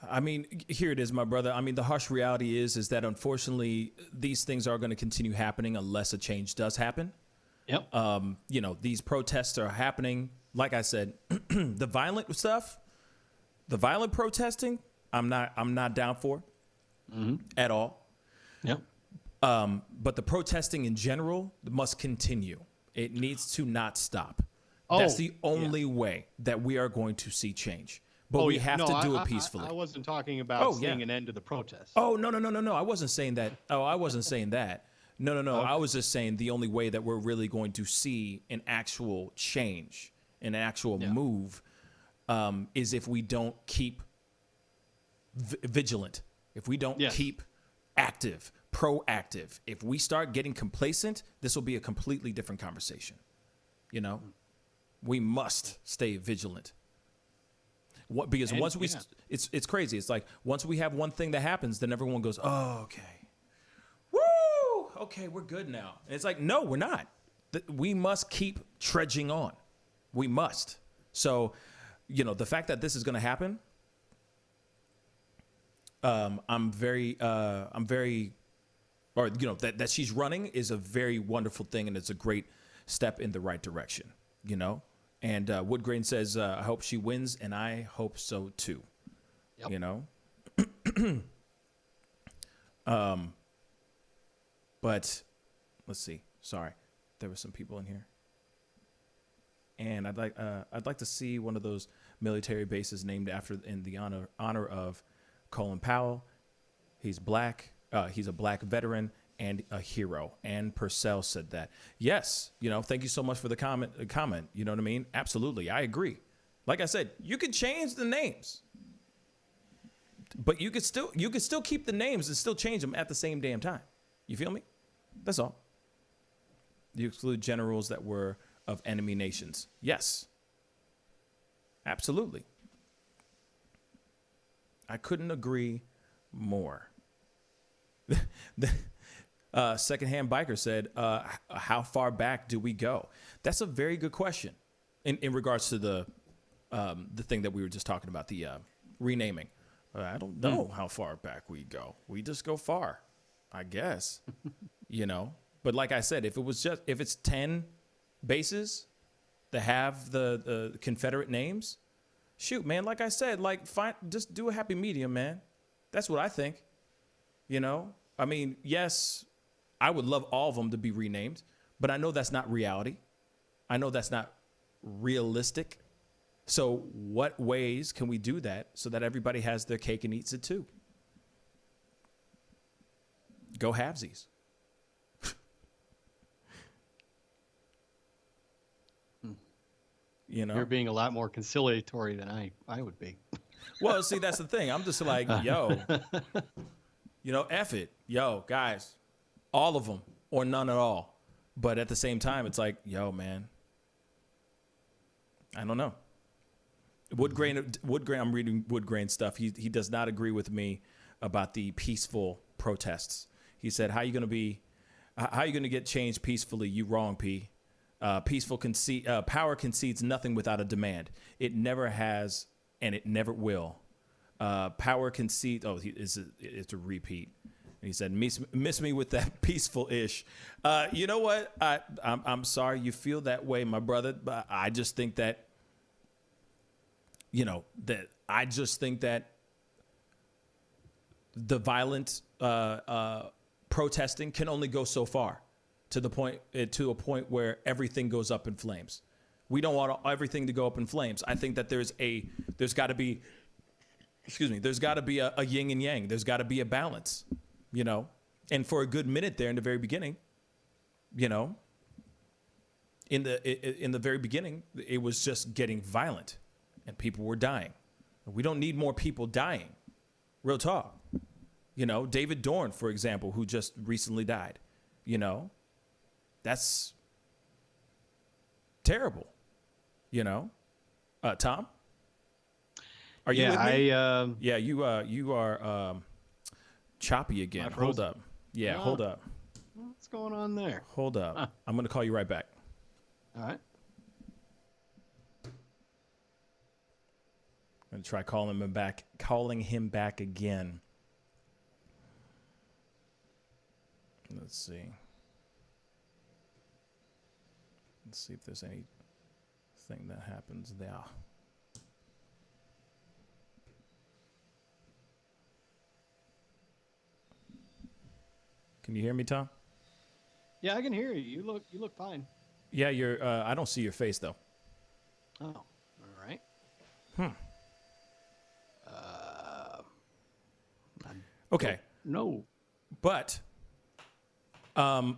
I mean, here it is, my brother. I mean, the harsh reality is that unfortunately these things are going to continue happening unless a change does happen. Yep. These protests are happening. Like I said, the violent stuff, the violent protesting, I'm not down for at all. Yep. But the protesting in general must continue. It needs to not stop. That's the only way that we are going to see change. But we have to do it peacefully. I wasn't talking about seeing an end to the protest. Oh, no. I wasn't saying that. No. Okay. I was just saying the only way that we're really going to see an actual change, an actual move, is if we don't keep vigilant, if we don't keep active, proactive. If we start getting complacent, this will be a completely different conversation. We must stay vigilant. Because once we, it's crazy. It's like once we have one thing that happens, then everyone goes, "Oh, okay, woo, okay, we're good now." And it's like, no, we're not. We must keep trudging on. We must. So, the fact that this is going to happen, that she's running is a very wonderful thing, and it's a great step in the right direction. And Woodgrain says, I hope she wins, and I hope so too. Yep. But let's see. Sorry, there were some people in here, and I'd like to see one of those military bases named after in the honor of Colin Powell. He's black. He's a black veteran, and a hero. And Purcell said that. Yes, thank you so much for the comment. You know what I mean? Absolutely, I agree. Like I said, you could change the names, but you could still keep the names and still change them at the same damn time. You feel me? That's all. You exclude generals that were of enemy nations. Yes, absolutely. I couldn't agree more. The secondhand biker said, how far back do we go? That's a very good question in regards to the thing that we were just talking about, the renaming. I don't know how far back we go. We just go far, I guess, But like I said, if it's 10 bases that have the Confederate names, shoot, man, like I said, just do a happy medium, man. That's what I think. I mean, yes, I would love all of them to be renamed, but I know that's not reality. I know that's not realistic. So what ways can we do that so that everybody has their cake and eats it too? Go halvesies. You're being a lot more conciliatory than I would be. Well, see, that's the thing. I'm just like, yo, F it. Yo, guys, all of them or none at all. But at the same time, it's like, yo, man, I don't know. Woodgrain, I'm reading Woodgrain stuff. He does not agree with me about the peaceful protests. He said, how you going to get change peacefully? You wrong, P. Power concedes nothing without a demand. It never has, and it never will. Power concedes. Oh, it's a repeat. And he said, "Miss me with that peaceful ish." You know what? I'm sorry you feel that way, my brother. But I just think that, that the violent protesting can only go so far. To a point where everything goes up in flames. We don't want everything to go up in flames. I think that there's got to be a yin and yang. There's got to be a balance, And for a good minute there in the very beginning, in the very beginning, it was just getting violent, and people were dying. We don't need more people dying. Real talk. David Dorn, for example, who just recently died. That's terrible, Tom, are you with me? Yeah, you are choppy again. Hold up. Yeah, hold up. What's going on there? Hold up. I'm going to call you right back. All right. I'm going to try calling him back again. Let's see. Let's see if there's anything that happens there. Can you hear me, Tom? Yeah, I can hear you. You look fine. Yeah, you're. I don't see your face though. Oh, all right. Okay. No. But, and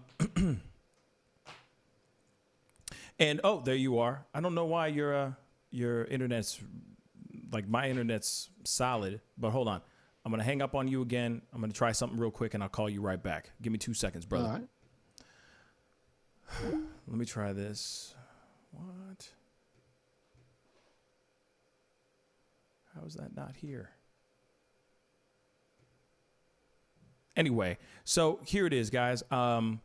there you are. I don't know why your internet's like my internet's solid, but hold on. I'm going to hang up on you again. I'm going to try something real quick and I'll call you right back. Give me 2 seconds, brother. All right. Let me try this. What? How is that not here? Anyway, so here it is, guys. Of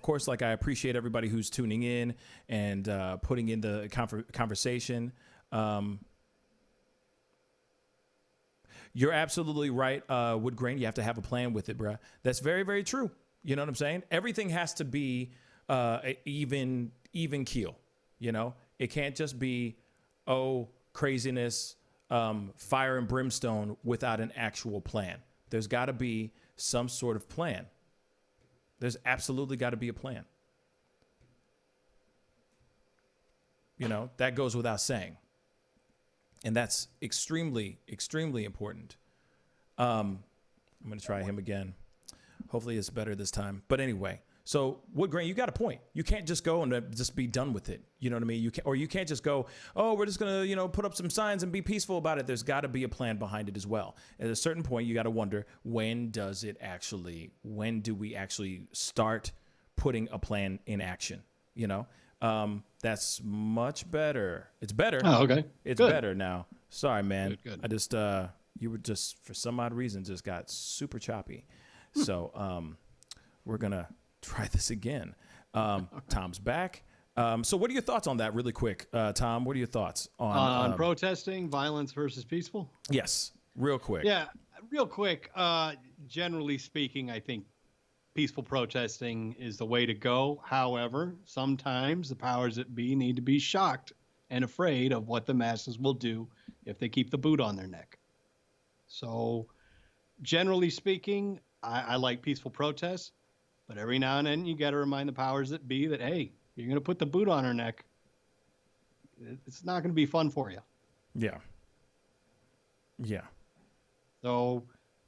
course, like I appreciate everybody who's tuning in and putting in the conversation. You're absolutely right, Woodgrain. You have to have a plan with it, bruh. That's very, very true. You know what I'm saying? Everything has to be even keel. It can't just be, craziness, fire and brimstone without an actual plan. There's got to be some sort of plan. There's absolutely got to be a plan. That goes without saying. And that's extremely, extremely important. I'm going to try him again. Hopefully it's better this time. But anyway, so Wood Grain, you got a point. You can't just go and just be done with it. You know what I mean? You can't just go, oh, we're just going to, put up some signs and be peaceful about it. There's got to be a plan behind it as well. At a certain point, you got to wonder, when do we actually start putting a plan in action? That's much better. It's better. Oh, okay. It's good. better now. Sorry, man. Good. I just, you were just, for some odd reason, just got super choppy. So we're going to try this again. Tom's back. So what are your thoughts on that really quick? Tom, what are your thoughts on protesting, violence versus peaceful? Yes, real quick. Yeah, real quick. Generally speaking, I think peaceful protesting is the way to go. However, sometimes the powers that be need to be shocked and afraid of what the masses will do if they keep the boot on their neck. So generally speaking, I like peaceful protests. But every now and then you got to remind the powers that be that, hey, you're going to put the boot on her neck. It's not going to be fun for you. Yeah. Yeah. So,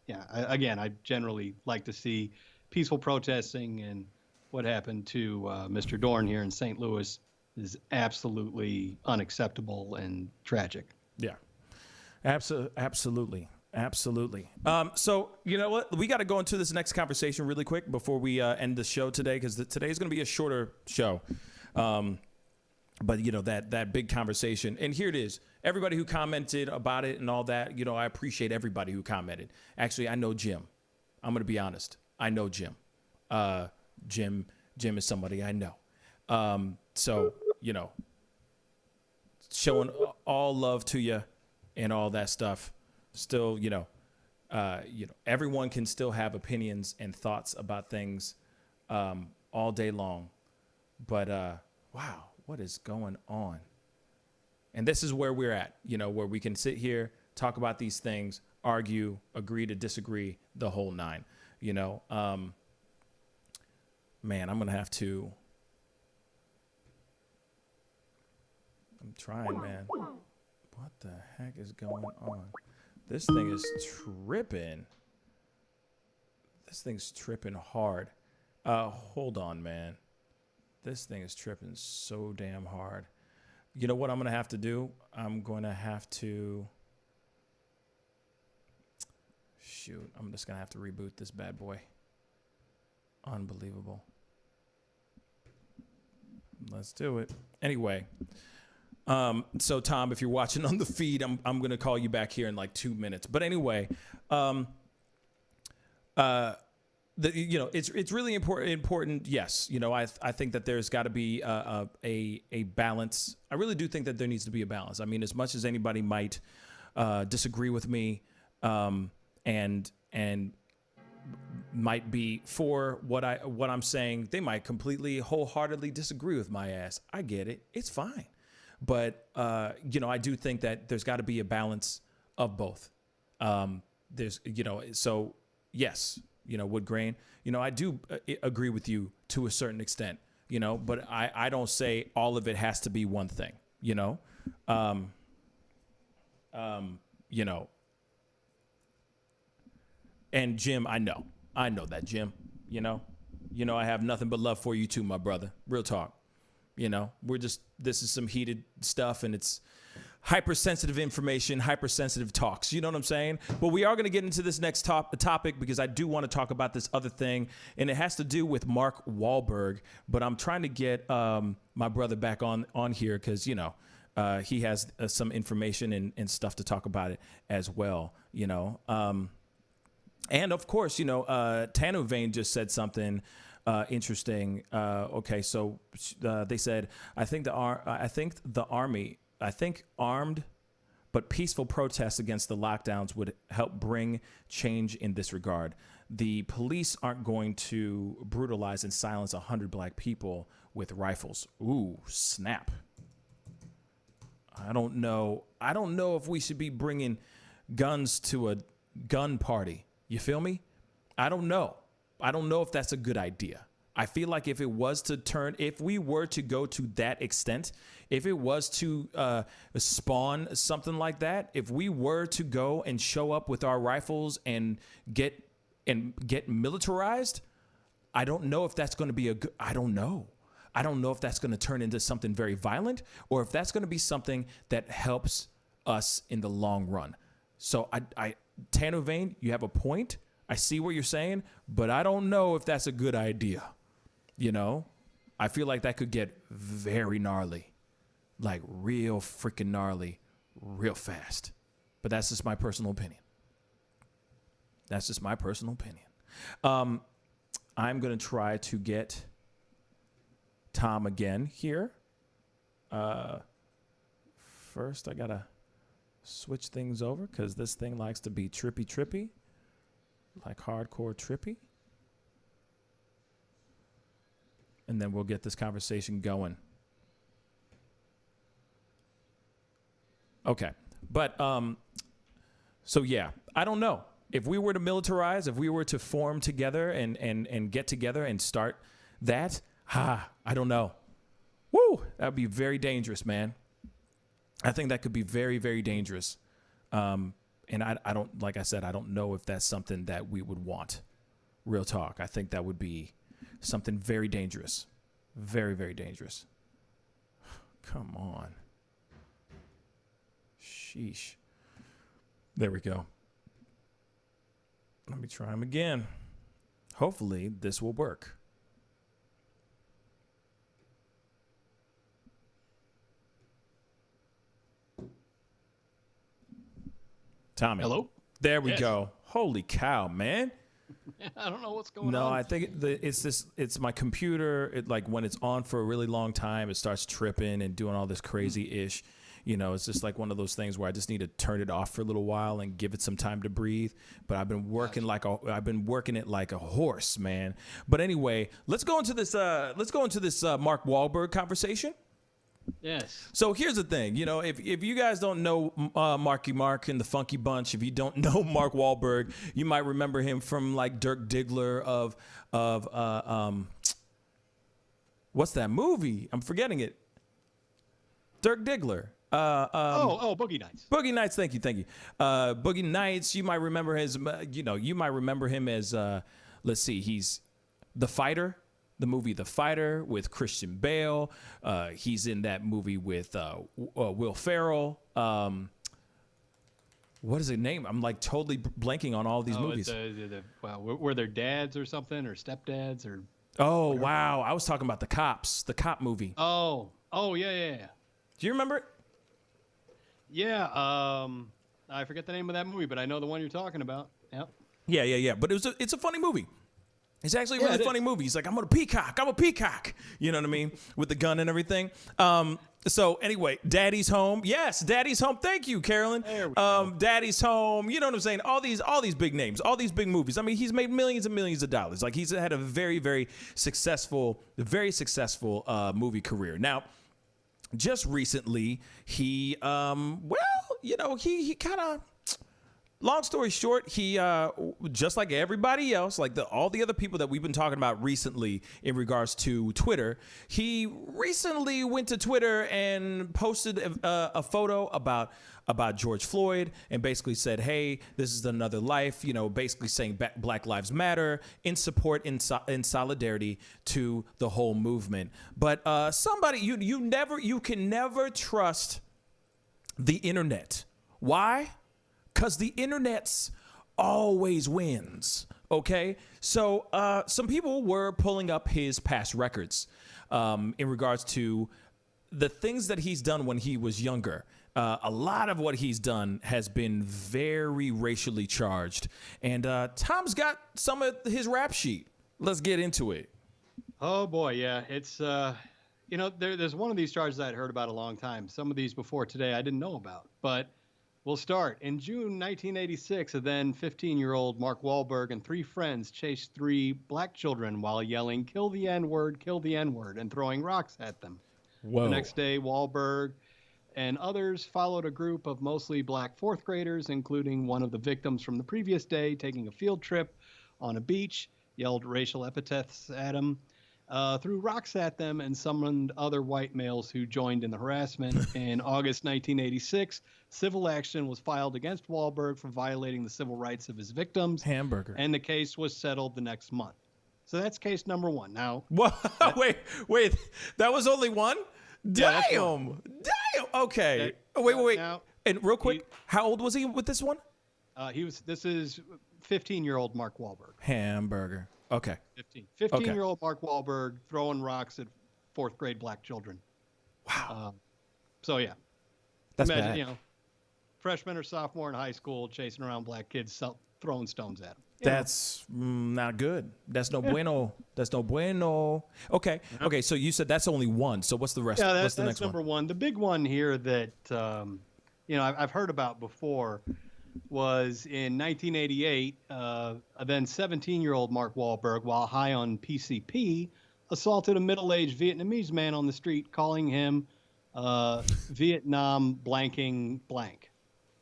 yeah, I generally like to see peaceful protesting, and what happened to Mr. Dorn here in St. Louis is absolutely unacceptable and tragic. Yeah. Absolutely. Absolutely. So, you know what? We got to go into this next conversation really quick before we end the show today, because today is going to be a shorter show. But, that big conversation. And here it is. Everybody who commented about it and all that, I appreciate everybody who commented. Actually, I know Jim. I'm going to be honest. I know Jim. Jim is somebody I know. So, showing all love to you and all that stuff. Still, everyone can still have opinions and thoughts about things all day long. But, wow, what is going on? And this is where we're at, where we can sit here, talk about these things, argue, agree to disagree, the whole nine, Man, I'm going to have to. I'm trying, man. What the heck is going on? This thing is tripping. This thing's tripping hard. Hold on, man. This thing is tripping so damn hard. You know what I'm going to have to do? I'm going to have to... Shoot, I'm just going to have to reboot this bad boy. Unbelievable. Let's do it. Anyway... So Tom, if you're watching on the feed, I'm going to call you back here in like 2 minutes. But anyway, it's really important. Yes. I think that there's got to be a balance. I really do think that there needs to be a balance. I mean, as much as anybody might disagree with me, and might be for what I'm saying, they might completely wholeheartedly disagree with my ass. I get it. It's fine. But, I do think that there's got to be a balance of both. So yes, Wood Grain, I do agree with you to a certain extent, but I don't say all of it has to be one thing, and Jim, I know that, Jim, I have nothing but love for you too, my brother. Real talk. This is some heated stuff, and it's hypersensitive information, hypersensitive talks. You know what I'm saying? But we are going to get into this next topic because I do want to talk about this other thing, and it has to do with Mark Wahlberg. But I'm trying to get my brother back on here because, he has some information and stuff to talk about it as well, And, of course, Tanu Vane just said something interesting. Okay, so they said, I think armed but peaceful protests against the lockdowns would help bring change in this regard. The police aren't going to brutalize and silence 100 black people with rifles. Ooh, snap. I don't know if we should be bringing guns to a gun party. You feel me? I don't know if that's a good idea. I feel like if we were to go to that extent, if it was to spawn something like that, if we were to go and show up with our rifles and get militarized, I don't know if that's going to be I don't know. I don't know if that's going to turn into something very violent or if that's going to be something that helps us in the long run. So Tanner Vane, you have a point. I see what you're saying, but I don't know if that's a good idea. You know, I feel like that could get very gnarly, like real freaking gnarly, real fast. But that's just my personal opinion. I'm going to try to get Tom again here. First, I got to switch things over because this thing likes to be trippy, like hardcore trippy. And then we'll get this conversation going. Okay. But, so yeah, I don't know. If we were to militarize, if we were to form together and get together and start that, I don't know. Woo! That would be very dangerous, man. I think that could be very, very dangerous. And I don't, like I said, I don't know if that's something that we would want. Real talk. I think that would be something very dangerous. Very, very dangerous. Come on. Sheesh. There we go. Let me try him again. Hopefully this will work. Tommy. Hello? There we go. Holy cow, man. I don't know what's going on. No, I think it's my computer. It, like when it's on for a really long time, it starts tripping and doing all this crazy ish. You know, it's just like one of those things where I just need to turn it off for a little while and give it some time to breathe. But I've been working it like a horse, man. But anyway, let's go into this Mark Wahlberg conversation. Yes. So here's the thing, you know, if you guys don't know Marky Mark and the Funky Bunch, if you don't know Mark Wahlberg, you might remember him from like Dirk Diggler of what's that movie? I'm forgetting it. Dirk Diggler. Boogie Nights. Boogie Nights. Thank you. Boogie Nights. You might remember him as let's see, he's The Fighter. The movie The Fighter with Christian Bale. He's in that movie with Will Ferrell. What is his name? I'm like totally blanking on all these movies. Were there dads or something, or stepdads, or? Oh wow! I was talking about the cop movie. Oh yeah. Do you remember it? Yeah. I forget the name of that movie, but I know the one you're talking about. Yep. Yeah. But it's a funny movie. It's actually a really funny movie. He's like, I'm a peacock. You know what I mean? With the gun and everything. So anyway, Daddy's Home. Yes, Daddy's Home. Thank you, Carolyn. There we go. Daddy's Home. You know what I'm saying? All these big names, all these big movies. I mean, he's made millions and millions of dollars. Like he's had a very, very successful movie career. Now, just recently, he kind of. Long story short, he, just like everybody else, like all the other people that we've been talking about recently in regards to Twitter, he recently went to Twitter and posted a photo about George Floyd and basically said, hey, this is another life, you know, basically saying Black Lives Matter in support, in solidarity to the whole movement. But you can never trust the internet. Why? Because the internet's always wins, okay? So some people were pulling up his past records in regards to the things that he's done when he was younger. A lot of what he's done has been very racially charged. And Tom's got some of his rap sheet. Let's get into it. Oh, boy, yeah. It's, there's one of these charges I'd heard about a long time. Some of these before today I didn't know about, but... We'll start. In June 1986, a then 15-year-old Mark Wahlberg and three friends chased three black children while yelling, "Kill the N-word, kill the N-word," and throwing rocks at them. Whoa. The next day, Wahlberg and others followed a group of mostly black fourth graders, including one of the victims from the previous day, taking a field trip on a beach, yelled racial epithets at him. threw rocks at them and summoned other white males who joined in the harassment. In August 1986, civil action was filed against Wahlberg for violating the civil rights of his victims. Hamburger. And the case was settled the next month. So that's case number one. Now, what? wait. That was only one? Yeah, Damn. Okay. Wait. Now, and real quick, how old was he with this one? This is 15-year-old Mark Wahlberg. Hamburger. Okay. 15-year-old Mark Wahlberg throwing rocks at fourth grade black children. Wow. So yeah. That's Imagine, bad. you know, freshman or sophomore in high school chasing around black kids throwing stones at them. That's not good. That's no bueno. That's no bueno. Okay. Okay. So you said that's only one. So what's the rest? Yeah, what's the that's next number one. The big one here that I've heard about before was in 1988. Then 17-year-old Mark Wahlberg, while high on PCP, assaulted a middle-aged Vietnamese man on the street, calling him Vietnam blanking blank,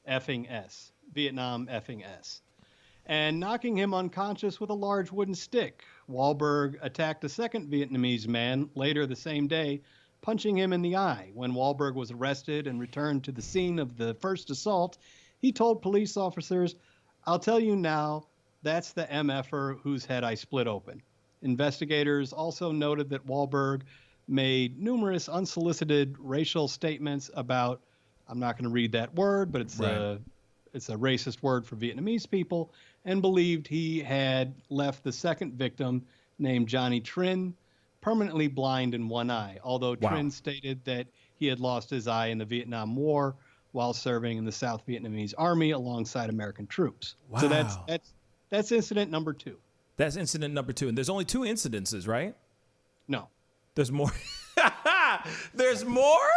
effing S, Vietnam effing S, and knocking him unconscious with a large wooden stick. Wahlberg attacked a second Vietnamese man later the same day, punching him in the eye. When Wahlberg was arrested and returned to the scene of the first assault, he told police officers, "I'll tell you now, that's the MFer whose head I split open." Investigators also noted that Wahlberg made numerous unsolicited racial statements about, I'm not going to read that word, but it's a racist word for Vietnamese people, and believed he had left the second victim, named Johnny Trinh, permanently blind in one eye, although Trinh stated that he had lost his eye in the Vietnam War while serving in the South Vietnamese Army alongside American troops. Wow. So that's incident number two. That's incident number two. And there's only two incidences, right? No. There's more. There's more?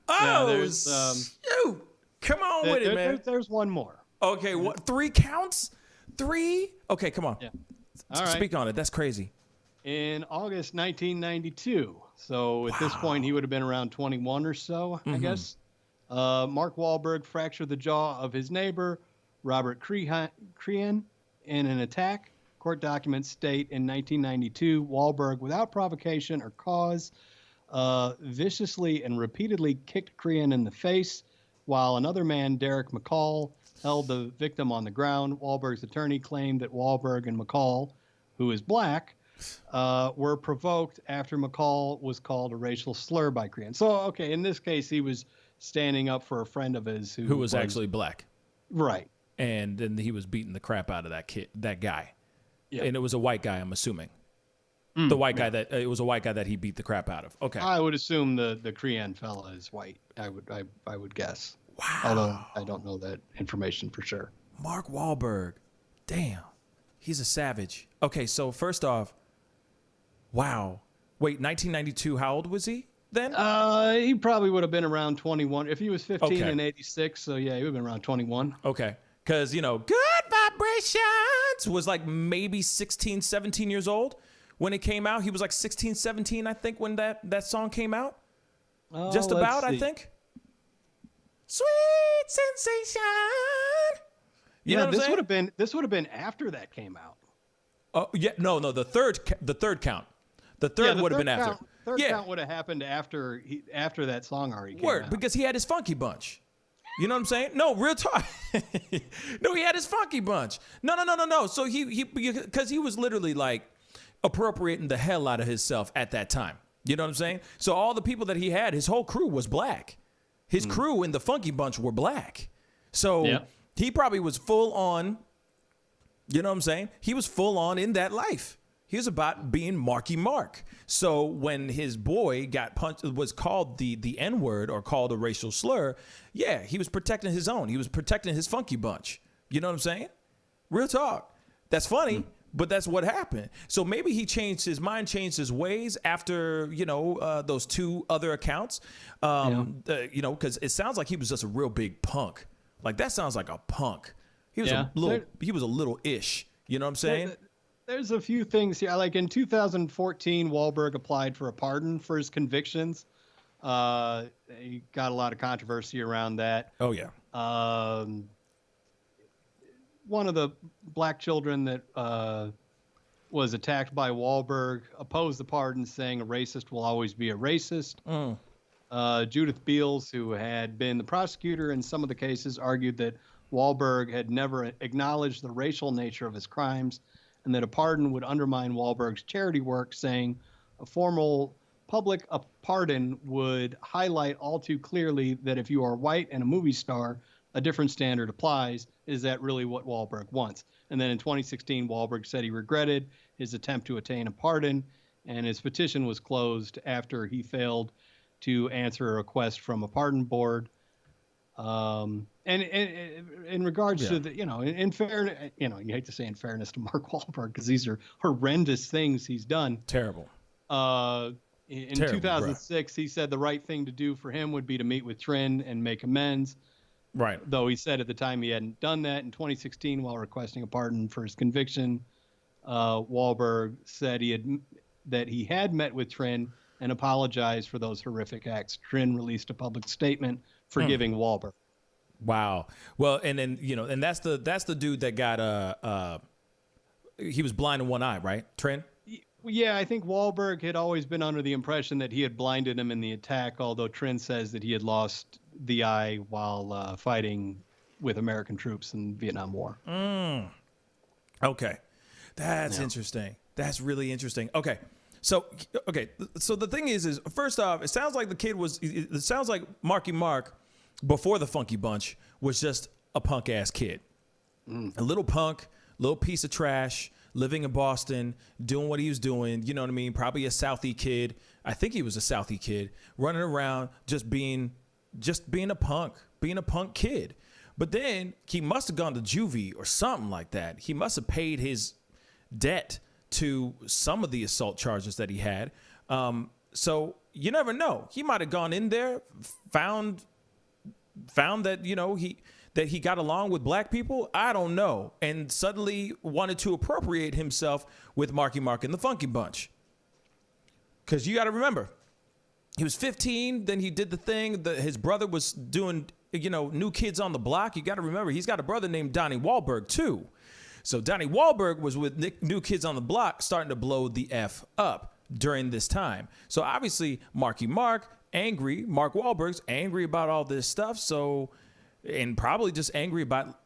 Oh, yeah, shoot. Come on with it, man. There's one more. Okay, what? 3 counts? 3? Okay, come on. Yeah. All right. Speak on it. That's crazy. In August 1992, so at this point he would have been around 21 or so, I guess. Mark Wahlberg fractured the jaw of his neighbor, Robert Crean, in an attack. Court documents state in 1992, Wahlberg, without provocation or cause, viciously and repeatedly kicked Crean in the face, while another man, Derek McCall, held the victim on the ground. Wahlberg's attorney claimed that Wahlberg and McCall, who is black, were provoked after McCall was called a racial slur by Crean. So, okay, in this case, he was standing up for a friend of his who was actually black. Right. And then he was beating the crap out of that guy. Yeah. And it was a white guy, I'm assuming. The white guy it was a white guy that he beat the crap out of. Okay. I would assume the Crean fella is white. I would guess. Wow. Although I don't know that information for sure. Mark Wahlberg. Damn. He's a savage. Okay, so first off, wow. Wait, 1992, how old was he then? He probably would have been around 21. If he was 15 in 86, so yeah, he would have been around 21. Okay. Because, Good Vibrations was like maybe 16, 17 years old when it came out. He was like 16, 17, I think, when that song came out. Just about, I think. Sweet Sensation. You know what I'm saying? This would have been after that came out. Oh yeah, no, the third count. The third would have been after. Third count would have happened after that song already came out. Because he had his funky bunch. You know what I'm saying? No, real talk. No, he had his funky bunch. No. So because he was literally like appropriating the hell out of himself at that time. You know what I'm saying? So all the people that he had, his whole crew was black. His crew in the funky bunch were black. So he probably was full on, you know what I'm saying? He was full on in that life. He was about being Marky Mark. So when his boy got punched, was called the N-word or called a racial slur, yeah, he was protecting his own. He was protecting his funky bunch. You know what I'm saying? Real talk. That's funny, but that's what happened. So maybe he changed his mind, changed his ways after, those 2 other accounts. Because it sounds like he was just a real big punk. Like that sounds like a punk. He was a little ish. You know what I'm saying? There's a few things here. Like in 2014, Wahlberg applied for a pardon for his convictions. He got a lot of controversy around that. Oh yeah. One of the black children that was attacked by Wahlberg, opposed the pardon, saying a racist will always be a racist. Judith Beals, who had been the prosecutor in some of the cases, argued that Wahlberg had never acknowledged the racial nature of his crimes and that a pardon would undermine Wahlberg's charity work, saying a formal public pardon would highlight all too clearly that if you are white and a movie star, a different standard applies. Is that really what Wahlberg wants? And then in 2016, Wahlberg said he regretted his attempt to attain a pardon, and his petition was closed after he failed to answer a request from a pardon board. And in regards to the, in fairness, you hate to say in fairness to Mark Wahlberg, because these are horrendous things he's done. Terrible. In 2006, he said the right thing to do for him would be to meet with Trin and make amends. Right. Though he said at the time he hadn't done that. In 2016, while requesting a pardon for his conviction, Wahlberg said that he had met with Trin and apologized for those horrific acts. Trin released a public statement forgiving Wahlberg. Wow. Well, and then, and that's the dude that got he was blind in one eye, right? Trin? Yeah, I think Wahlberg had always been under the impression that he had blinded him in the attack, although Trin says that he had lost the eye while fighting with American troops in the Vietnam War. Okay. That's interesting. That's really interesting. Okay. So the thing is first off, it sounds like it sounds like Marky Mark before the Funky Bunch was just a punk ass kid. A little punk, little piece of trash, living in Boston, doing what he was doing, you know what I mean? Probably a Southie kid. I think he was a Southie kid, running around just being a punk kid. But then he must have gone to juvie or something like that. He must have paid his debt to some of the assault charges that he had. So you never know. He might have gone in there, found that, that he got along with black people. I don't know. And suddenly wanted to appropriate himself with Marky Mark and the Funky Bunch. Because you got to remember, he was 15. Then he did the thing that his brother was doing, New Kids on the Block. You got to remember, he's got a brother named Donnie Wahlberg, too. So Donnie Wahlberg was with New Kids on the Block, starting to blow the F up during this time. So obviously, Marky Mark, angry. Mark Wahlberg's angry about all this stuff. So, and probably just angry about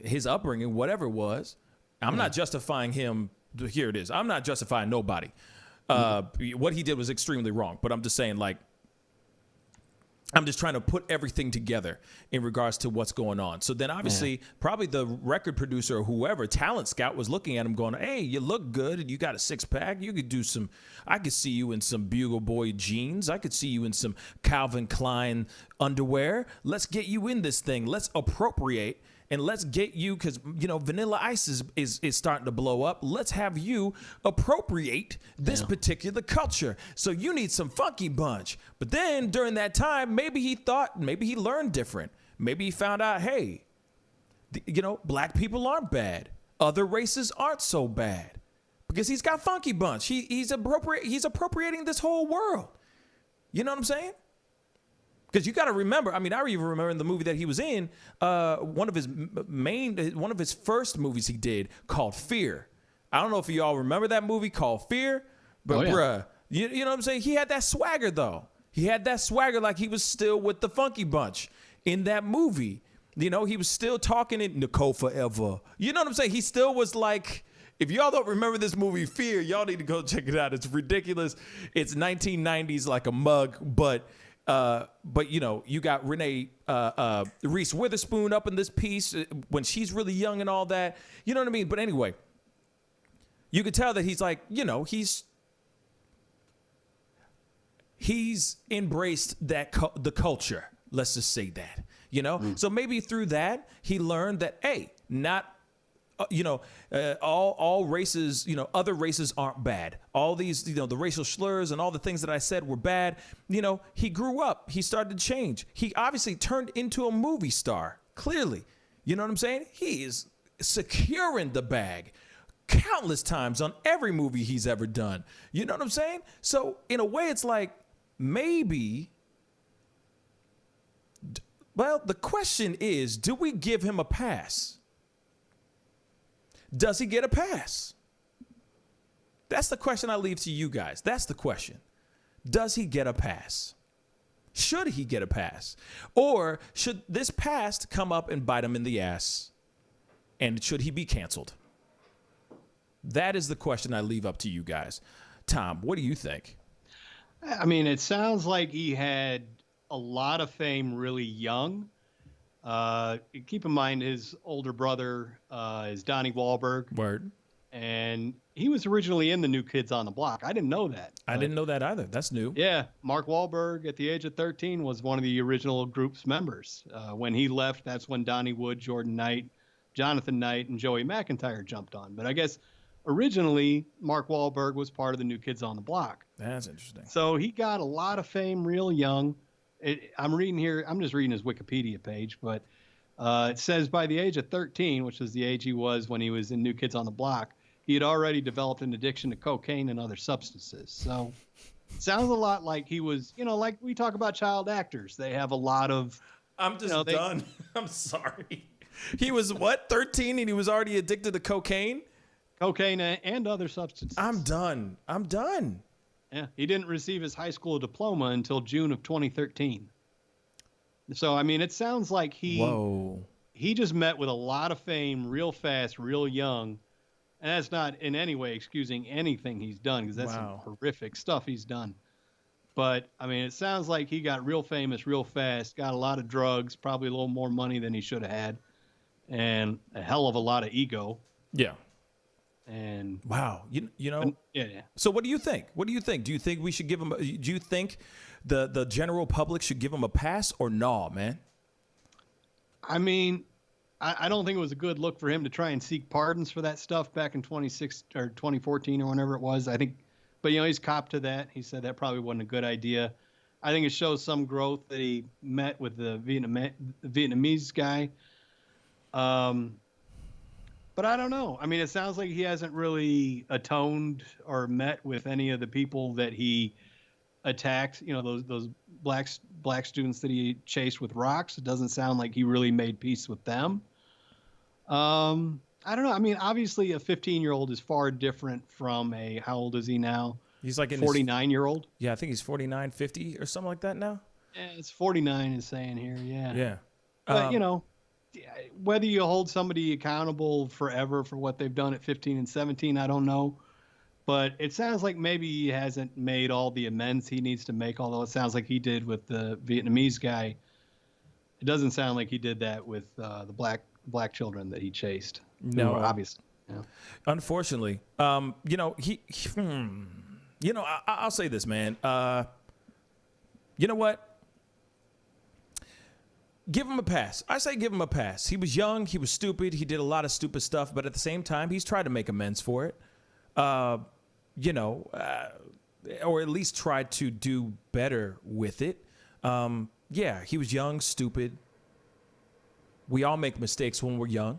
his upbringing, whatever it was. I'm not justifying him. Here it is. I'm not justifying nobody. What he did was extremely wrong. But I'm just saying, I'm just trying to put everything together in regards to what's going on. So then obviously probably the record producer or whoever, Talent Scout, was looking at him going, hey, you look good and you got a six pack. You could do I could see you in some Bugle Boy jeans. I could see you in some Calvin Klein underwear. Let's get you in this thing. Let's appropriate and let's get you, because, Vanilla Ice is starting to blow up. Let's have you appropriate this particular culture. So you need some Funky Bunch. But then during that time, maybe he learned different. Maybe he found out, hey, black people aren't bad. Other races aren't so bad. Because he's got Funky Bunch. He's appropriating this whole world. You know what I'm saying? Because you got to remember, I even remember in the movie that he was in, one of his first movies he did called Fear. I don't know if you all remember that movie called Fear, but bruh, you know what I'm saying? He had that swagger though. He had that swagger like he was still with the Funky Bunch in that movie. He was still talking in Nicole Forever. You know what I'm saying? He still was like, if y'all don't remember this movie Fear, y'all need to go check it out. It's ridiculous. It's 1990s like a mug, but you got Renee Reese Witherspoon up in this piece when she's really young and all that. You know what I mean? But anyway, you could tell that he's like, he's embraced the culture. Let's just say that, So maybe through that he learned that, hey, not. All races, other races aren't bad. All these, the racial slurs and all the things that I said were bad. He grew up. He started to change. He obviously turned into a movie star. Clearly. You know what I'm saying? He is securing the bag countless times on every movie he's ever done. You know what I'm saying? So in a way, it's like maybe. Well, the question is, do we give him a pass? Does he get a pass? That's the question I leave to you guys. That's the question. Does he get a pass? Should he get a pass? Or should this past come up and bite him in the ass? And should he be canceled? That is the question I leave up to you guys. Tom, what do you think? I mean, it sounds like he had a lot of fame really young. Keep in mind his older brother is Donnie Wahlberg. Word. And he was originally in the New Kids on the Block. I didn't know that. I didn't know that either. That's new. Yeah. Mark Wahlberg at the age of 13 was one of the original group's members. When he left, that's when Donnie Wood, Jordan Knight, Jonathan Knight, and Joey McIntyre jumped on. But I guess originally Mark Wahlberg was part of the New Kids on the Block. That's interesting. So he got a lot of fame real young. I'm reading here. I'm just reading his Wikipedia page, but it says by the age of 13, which is the age he was when he was in New Kids on the Block, he had already developed an addiction to cocaine and other substances. So it sounds a lot like he was, like we talk about child actors. They have a lot of. I'm just done. I'm sorry. He was what, 13, and he was already addicted to cocaine? Cocaine and other substances. I'm done. Yeah, he didn't receive his high school diploma until June of 2013. So, I mean, it sounds like he just met with a lot of fame real fast, real young. And that's not in any way excusing anything he's done, because that's some horrific stuff he's done. But, I mean, it sounds like he got real famous real fast, got a lot of drugs, probably a little more money than he should have had, and a hell of a lot of ego. Yeah. And wow, you know. Yeah. So what do you think? Do you think we should give him? Do you think the general public should give him a pass or no, man? I mean, I don't think it was a good look for him to try and seek pardons for that stuff back in 2014 or whenever it was. I think, but he's copped to that. He said that probably wasn't a good idea. I think it shows some growth that he met with the Vietnamese guy. But I don't know. I mean, it sounds like he hasn't really atoned or met with any of the people that he attacked. Those black students that he chased with rocks. It doesn't sound like he really made peace with them. I don't know. I mean, obviously, a 15-year-old is far different from how old is he now? He's like 49-year-old. Yeah, I think he's 49, 50 or something like that now. Yeah, it's 49 is saying here. Yeah. Yeah. But whether you hold somebody accountable forever for what they've done at 15 and 17, I don't know. But it sounds like maybe he hasn't made all the amends he needs to make, although it sounds like he did with the Vietnamese guy. It doesn't sound like he did that with the black children that he chased. No, obviously. Yeah. Unfortunately, I'll say this, man. You know what? Give him a pass. I say give him a pass. He was young. He was stupid. He did a lot of stupid stuff. But at the same time, he's tried to make amends for it. Or at least tried to do better with it. Yeah, he was young, stupid. We all make mistakes when we're young.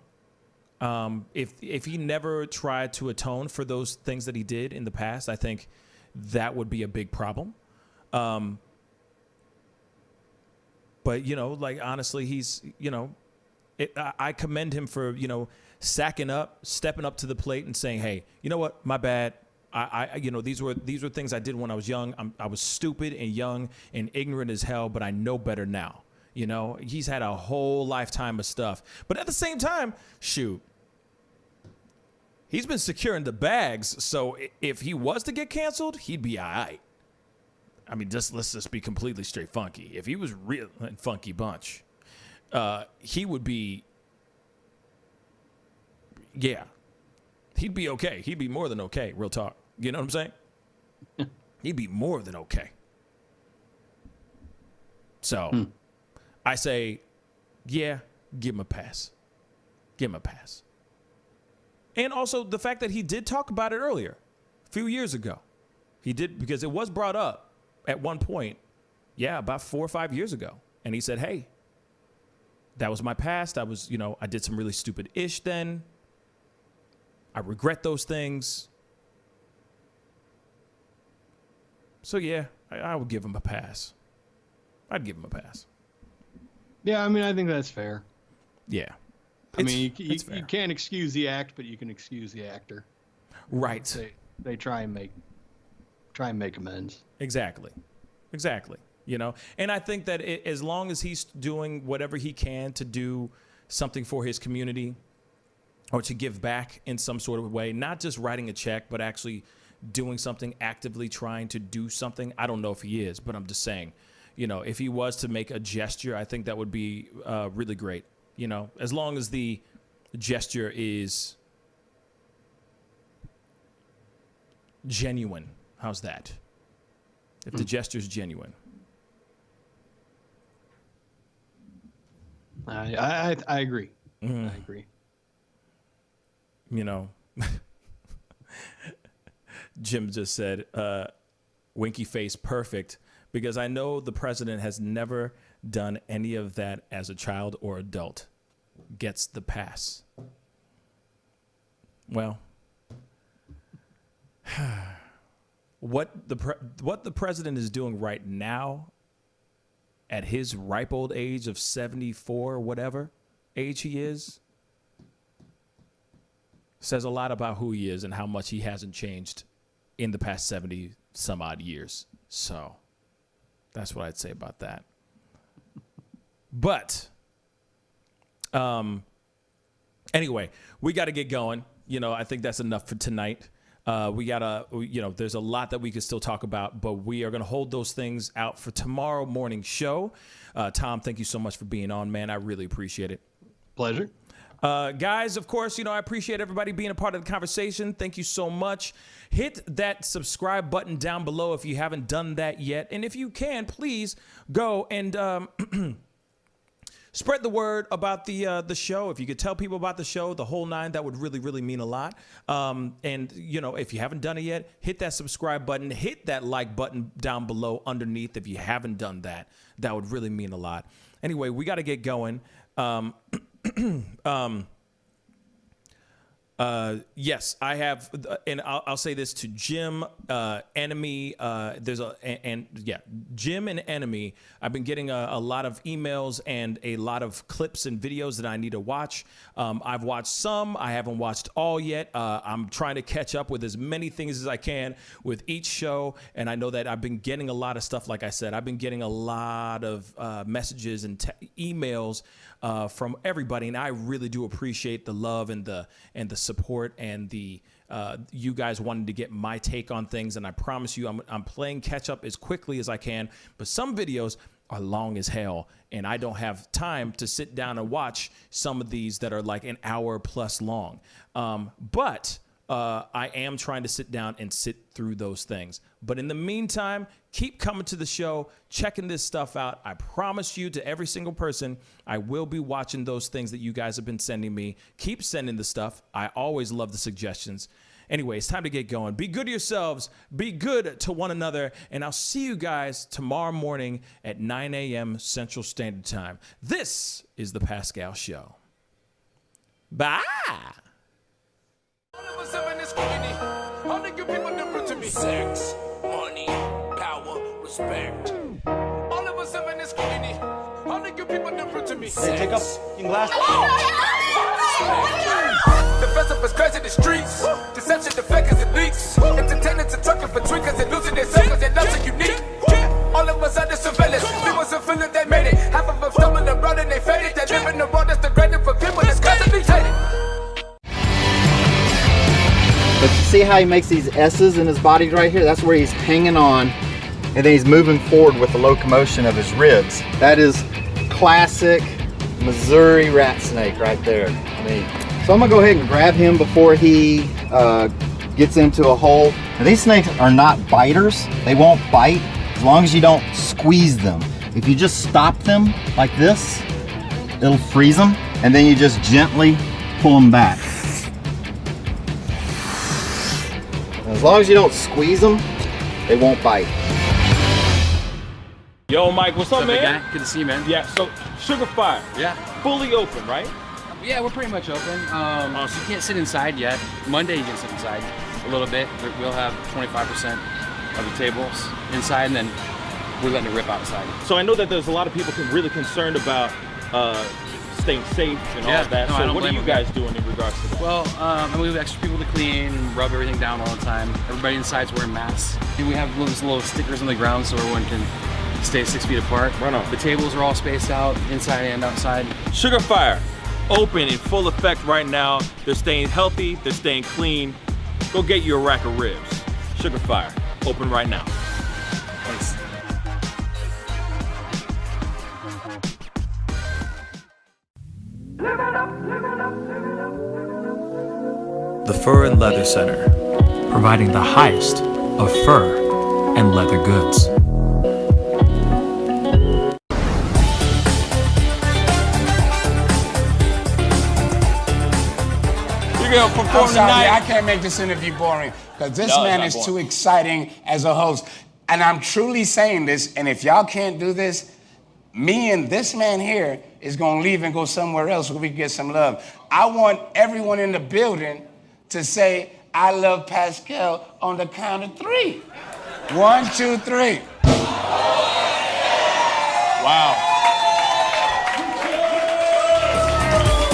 If he never tried to atone for those things that he did in the past, I think that would be a big problem. But, honestly, he's, I commend him for, sacking up, stepping up to the plate and saying, hey, you know what? My bad. These were things I did when I was young. I was stupid and young and ignorant as hell, but I know better now. He's had a whole lifetime of stuff. But at the same time, shoot, he's been securing the bags. So if he was to get canceled, he'd be all right. I mean, let's just be completely straight funky. If he was real funky bunch, he would be, yeah, he'd be okay. He'd be more than okay. Real talk. You know what I'm saying? He'd be more than okay. So I say, yeah, give him a pass. Give him a pass. And also the fact that he did talk about it earlier, a few years ago. He did, because it was brought up at one point, about 4 or 5 years ago. And he said, hey, that was my past. I was, I did some really stupid ish then. I regret those things. So, yeah, I would give him a pass. I'd give him a pass. Yeah, I mean, I think that's fair. Yeah. You can't excuse the act, but you can excuse the actor. Right. they try and make amends. Exactly. You know, and I think that as long as he's doing whatever he can to do something for his community or to give back in some sort of way, not just writing a check, but actually doing something, actively trying to do something. I don't know if he is, but I'm just saying, you know, if he was to make a gesture, I think that would be really great. You know, as long as the gesture is genuine. How's that? If the gesture is genuine. I agree. I agree. You know, Jim just said, winky face perfect, because I know the president has never done any of that as a child or adult. Gets the pass. Well, what the president is doing right now at his ripe old age of 74, whatever age he is, says a lot about who he is and how much he hasn't changed in the past 70 some odd years. So that's what I'd say about that. But anyway, we got to get going. You know, I think that's enough for tonight. We gotta, you know, there's a lot that we could still talk about, but we are going to hold those things out for tomorrow morning show. Tom, thank you so much for being on, man. I really appreciate it. Pleasure. Guys, of course, you know, I appreciate everybody being a part of the conversation. Thank you so much. Hit that subscribe button down below if you haven't done that yet. And if you can, please go and spread the word about the show. If you could tell people about the show, the whole nine, that would really, really mean a lot. And, you know, if you haven't done it yet, hit that subscribe button. Hit that like button down below underneath if you haven't done that. That would really mean a lot. Anyway, we got to get going. Yes, I have, and I'll say this to Jim, Enemy. Jim and Enemy. I've been getting a lot of emails and a lot of clips and videos that I need to watch. I've watched some. I haven't watched all yet. I'm trying to catch up with as many things as I can with each show, and I know that I've been getting a lot of stuff. Like I said, I've been getting a lot of messages and emails from everybody, and I really do appreciate the love and the support and the you guys wanting to get my take on things. And I promise you, I'm playing catch up as quickly as I can. But some videos are long as hell, and I don't have time to sit down and watch some of these that are like an hour plus long. But I am trying to sit down and sit through those things. But in the meantime, keep coming to the show, checking this stuff out. I promise you, to every single person, I will be watching those things that you guys have been sending me. Keep sending the stuff. I always love the suggestions. Anyway, it's time to get going. Be good to yourselves. Be good to one another. And I'll see you guys tomorrow morning at 9 a.m. Central Standard Time. This is The Pascal Show. Bye. Sex, money, power, respect. All of us have in this community. All the good people different to me. Hey, take up your glass. The festival is crazy in the streets. Deception, the fake as it leaks. Entertainers are trucking for tweakers and losing their self because they're not so unique. All of us under surveillance. People still feeling they made it. Half of them stumbling around and they faded. They live in the world that's degraded for people that's constantly hated. But you see how he makes these S's in his body right here? That's where he's hanging on, and then he's moving forward with the locomotion of his ribs. That is classic Missouri rat snake right there. So I'm gonna go ahead and grab him before he gets into a hole. Now, these snakes are not biters. They won't bite as long as you don't squeeze them. If you just stop them like this, it'll freeze them, and then you just gently pull them back. As long as you don't squeeze them, they won't bite. Yo, Mike, what's up, man? Guy? Good to see you, man. Yeah, so Sugar Fire. Yeah. Fully open, right? Yeah, we're pretty much open. So you can't sit inside yet. Monday you can sit inside a little bit. We'll have 25% of the tables inside, and then we're letting it rip outside. So I know that there's a lot of people really concerned about staying safe and all of that. No, So what are you guys doing in regards to that? Well, and we have extra people to clean and rub everything down all the time. Everybody inside's wearing masks. And we have little stickers on the ground so everyone can stay 6 feet apart. Right on. The tables are all spaced out, inside and outside. Sugar Fire, open in full effect right now. They're staying healthy, they're staying clean. Go get you a rack of ribs. Sugar Fire, open right now. Thanks. The Fur and Leather Center, providing the highest of fur and leather goods. You're gonna perform I'm sorry, tonight. I can't make this interview boring because this No, it's man not is boring. too exciting as a host. And I'm truly saying this, and if y'all can't do this, me and this man here is gonna leave and go somewhere else where we can get some love. I want everyone in the building to say, I love Pascal on the count of 3. 1, 2, 3. Wow.